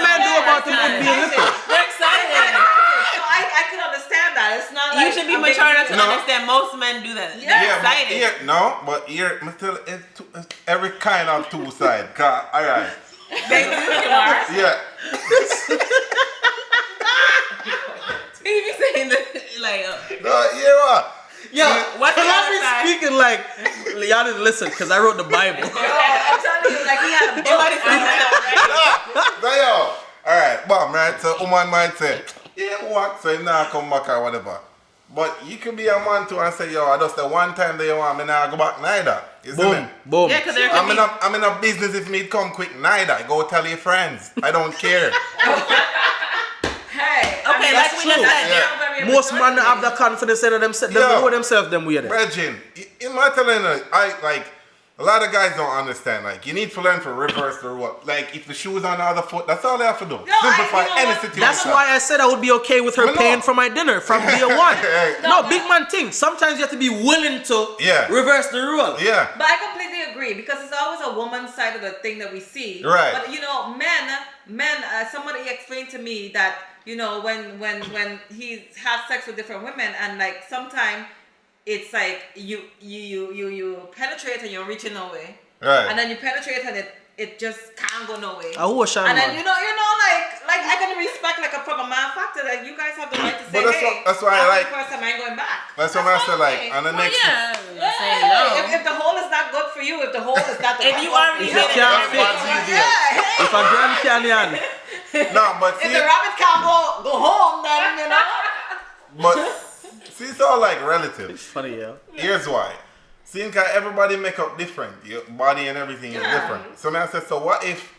man do about him would be little? They're excited. I can understand that. It's not like You should be mature enough to understand. Most men do that. They're excited. But here, it's every kind of two side. All right. They do, Kemar. Yeah. He be saying that, like, No, what? Yo, what's the other side? speaking like, y'all didn't listen because I wrote the Bible. I'm telling you, like he had a book. Yo, alright, bomb, right? So woman might say, yeah, what? So him now come back or whatever. But you could be a man too and say, yo, I just the one time that you want me now go back neither. You see me? Boom. Yeah, because I'm in a business if me come quick neither. Go tell your friends. I don't care. Hey, okay, like we just said, most men have the confidence in themselves. They know themselves them weird. Virgin, in my telling you, I like a lot of guys don't understand. Like you need to learn to reverse the rule. Like if the shoe's on the other foot, that's all they have to do. Simplify any situation. That's why I said I would be okay with her paying for my dinner from day one. No, big man thing. Sometimes you have to be willing to reverse the rule. Yeah. But I completely agree because it's always a woman's side of the thing that we see. Right. But you know, men. Somebody explained to me that you know when he's had sex with different women and like sometimes it's like you penetrate and you're reaching no way. Right. And then you penetrate and it just can't go no way. And then you know like I can respect like from a man factor that you guys have the right to say, that's why I like. First time I ain't going back. That's what I say. Like on the next. If the hole is not good for you, if the hole is not the if you already if it can't fit, if a Grand Canyon. No, but if the rabbit can't go home, then you know. But see, it's all like relative. It's funny, yeah. Here's why. See, everybody make up different. Your body and everything is different. So man said, so what if,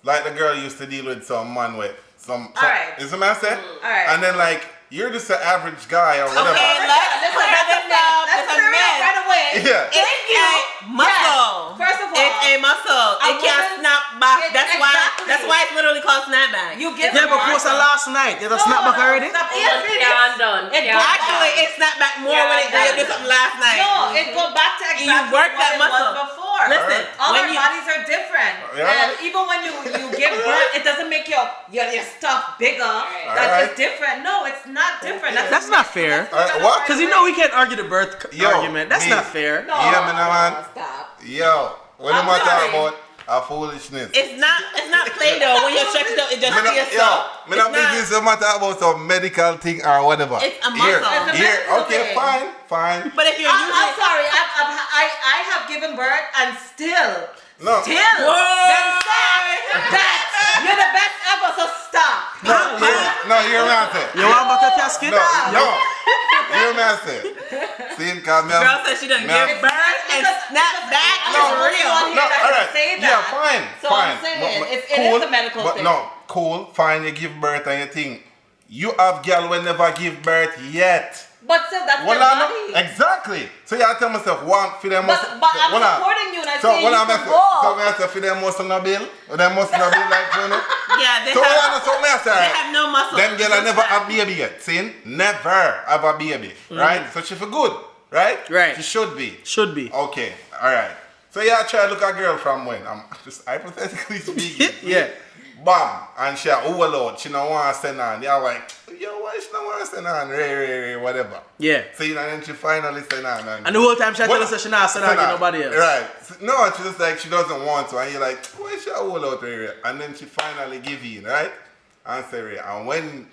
like the girl used to deal with some man with some is the man said? Alright. And then like, you're just an average guy or whatever. Okay, let's put Let's clear it up right away. Yeah. It's a muscle. Yes. First of all, it's a muscle. It can't snap back. That's why it's literally called snapback. You get but post last night. Did it snap back already? Actually, it snapped back more when it did something last night. No, it go back to exactly you work what that it muscle. was before. Listen, all our bodies are different. And even when you give birth, it doesn't make your stuff bigger. That's just different. No, it's not different. That's not fair. What? Because you know we can't argue the birth argument. That's not fair. No, man. Stop. Yo, what am I talking about? A foolishness. It's not play though. When you stretch it out, it just feels so. Me not business no matter about some medical thing or whatever. It's a muscle. Here. Okay, fine. But if you're I'm sorry, I have given birth and still. Them say that you're the best ever, so stop. No, you're not it. You want back a casket? No. You're not it. See, cause girl said she doesn't give birth and snap back. No, real. No, all right. Yeah, fine. So I'm saying, it is a medical thing. No, cool, fine, you give birth and you think, you have girl will never give birth yet. But still, that's their body. Exactly. So you have to tell myself, one, for them But I'm supporting you and I'm saying you can go. So I say, for them muscle no bill? Or them muscle no bill like, you know? Yeah, they have no muscle. Them girl never have baby yet. See? Never have a baby. Right? So she for good. Right? Right. She should be. Should be. Okay. All right. So yeah, try to look at a girl from when? I'm just hypothetically speaking. Yeah. Bam. And she overload. She don't want to send on. You're like, yo, why she don't want to send on? Ray, whatever. Yeah. So you know, then she finally send on. And the whole time she tell us that she not send on to nobody else. Right. No, she just like, she doesn't want to. And you're like, why she overload Ray? And then she finally give in, right? And say, Ray. And when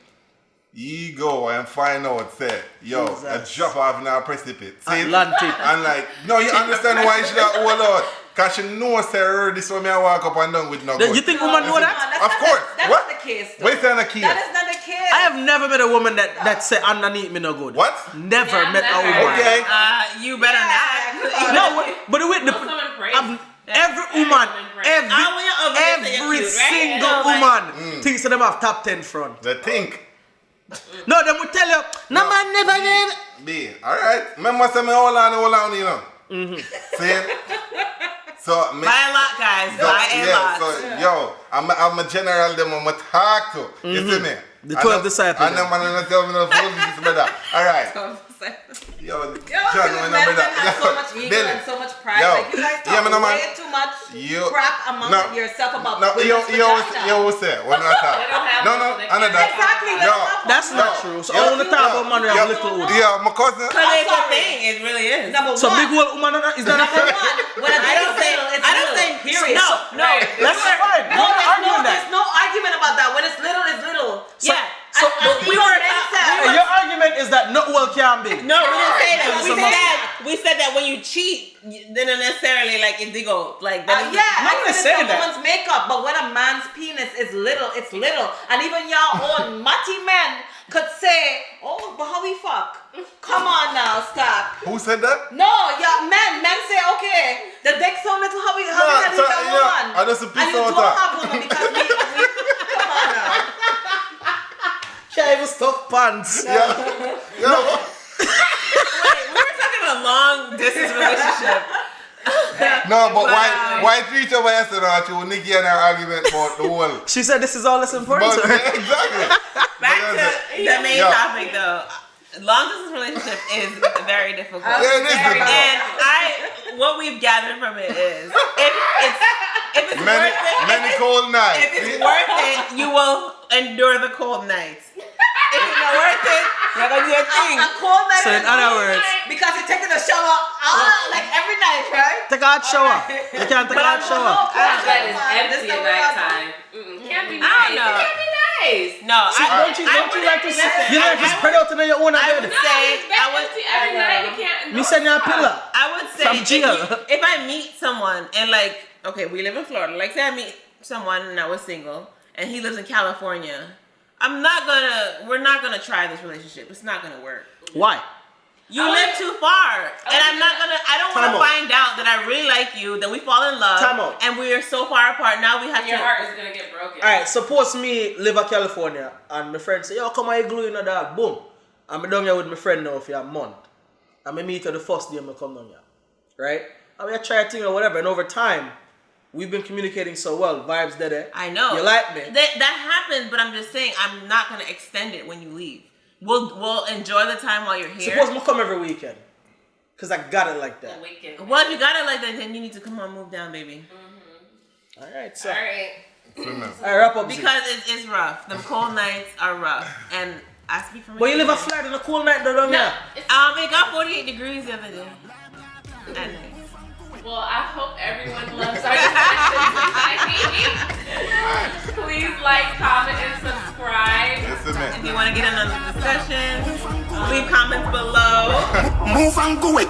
you go and find out, say, yo, a drop off in a precipice. Atlantic. And like, no, you understand why she got overload? Because she knows, sir, this way I walk up and down with no good. You think women know that? Of course. That's not the case. What is that the case? That is not the case. I have never met a woman that say underneath me no good. What? Never met a woman. Okay. You better not. No, but every woman, every single woman thinks that them have top 10 front. They think. No, they will tell you, no man never did. B, alright. Remember say me hold on, you know. See? So buy a lot, guys. Buy a lot. So yo, I'm a general them I'm talk to. You see me? The 12 disciples. And them man don't tell me no foolishness, brother. Alright. Yo, John, when men I'm have so much ego and so much pride. Like you guys talk way too much crap amongst yourself about women's vagina. You say when I talk. No, exactly. That's not true. So I want to talk about man who have little wood. Yeah, my cousin. Because it's a thing. It really is. So big old woman is not a thing. I don't think. Period. No. That's fine. There's no argument about that. When it's little, it's little. Yeah. So your argument is that not all can be. No, we didn't say that. We said that when you cheat, they don't necessarily like it. They go like that. I can say that. Woman's makeup, but when a man's penis is little, it's little, and even y'all own matty men could say, "Oh, but how we fuck? Come on now, stop." Who said that? No, yeah, men say, "Okay, the dick's so little, how we have one?" I just a piece and you of don't have one because we come on now. Can't even stuff pants. Yeah. Wait, we were talking about long distance relationship. No, but why treat your wife to Nikki and her argument about the whole? She said this is all that's important to her. Exactly. Back to the main topic though. Long distance relationship is very difficult. Yeah, it is difficult. And what we've gathered from it is if it's worth it, many cold nights. If it's worth it, you will endure the cold nights. If it's not worth it, you're gonna do your thing. A cold night. So in other words, because you're taking a shower like every night, right? take a hot shower. You can't take a hot shower. That bed is empty at nighttime. Can't be nice. It can't be nice. No, Don't you like to sit? You like to spread out in your own bed. Every night you can't. Me send you a pillow. I would say Some jail. if I meet someone and like, okay, we live in Florida. Like say I meet someone and I was single and he lives in California. We're not gonna try this relationship. It's not gonna work. Why? You live too far. And I don't want to find out that I really like you, that we fall in love, and we are so far apart. Now we have your heart is gonna get broken. Alright, suppose me live in California and my friend say, yo, come on, you glue in a dog. Boom. I'm down here with my friend now for a month. And I meet her the first day I come down here. Right? And we try a thing or whatever, and over time, we've been communicating so well. Vibes there. I know. You like me. That happens, but I'm just saying I'm not gonna extend it when you leave. We'll enjoy the time while you're here. Suppose I come every weekend. Cause I got it like that. Well, if you got it like that, then you need to come on, move down, baby. Mm-hmm. Alright, so. Alright, wrap up. Because it's rough. Them cold nights are rough. And I speak from But you live a flat on a cool night though, don't you? It got 48 degrees the other day. At night. well, I hope everyone loves our discussions. Please like, comment, and subscribe. If you want to get in on the discussion, leave comments below. Move and go away.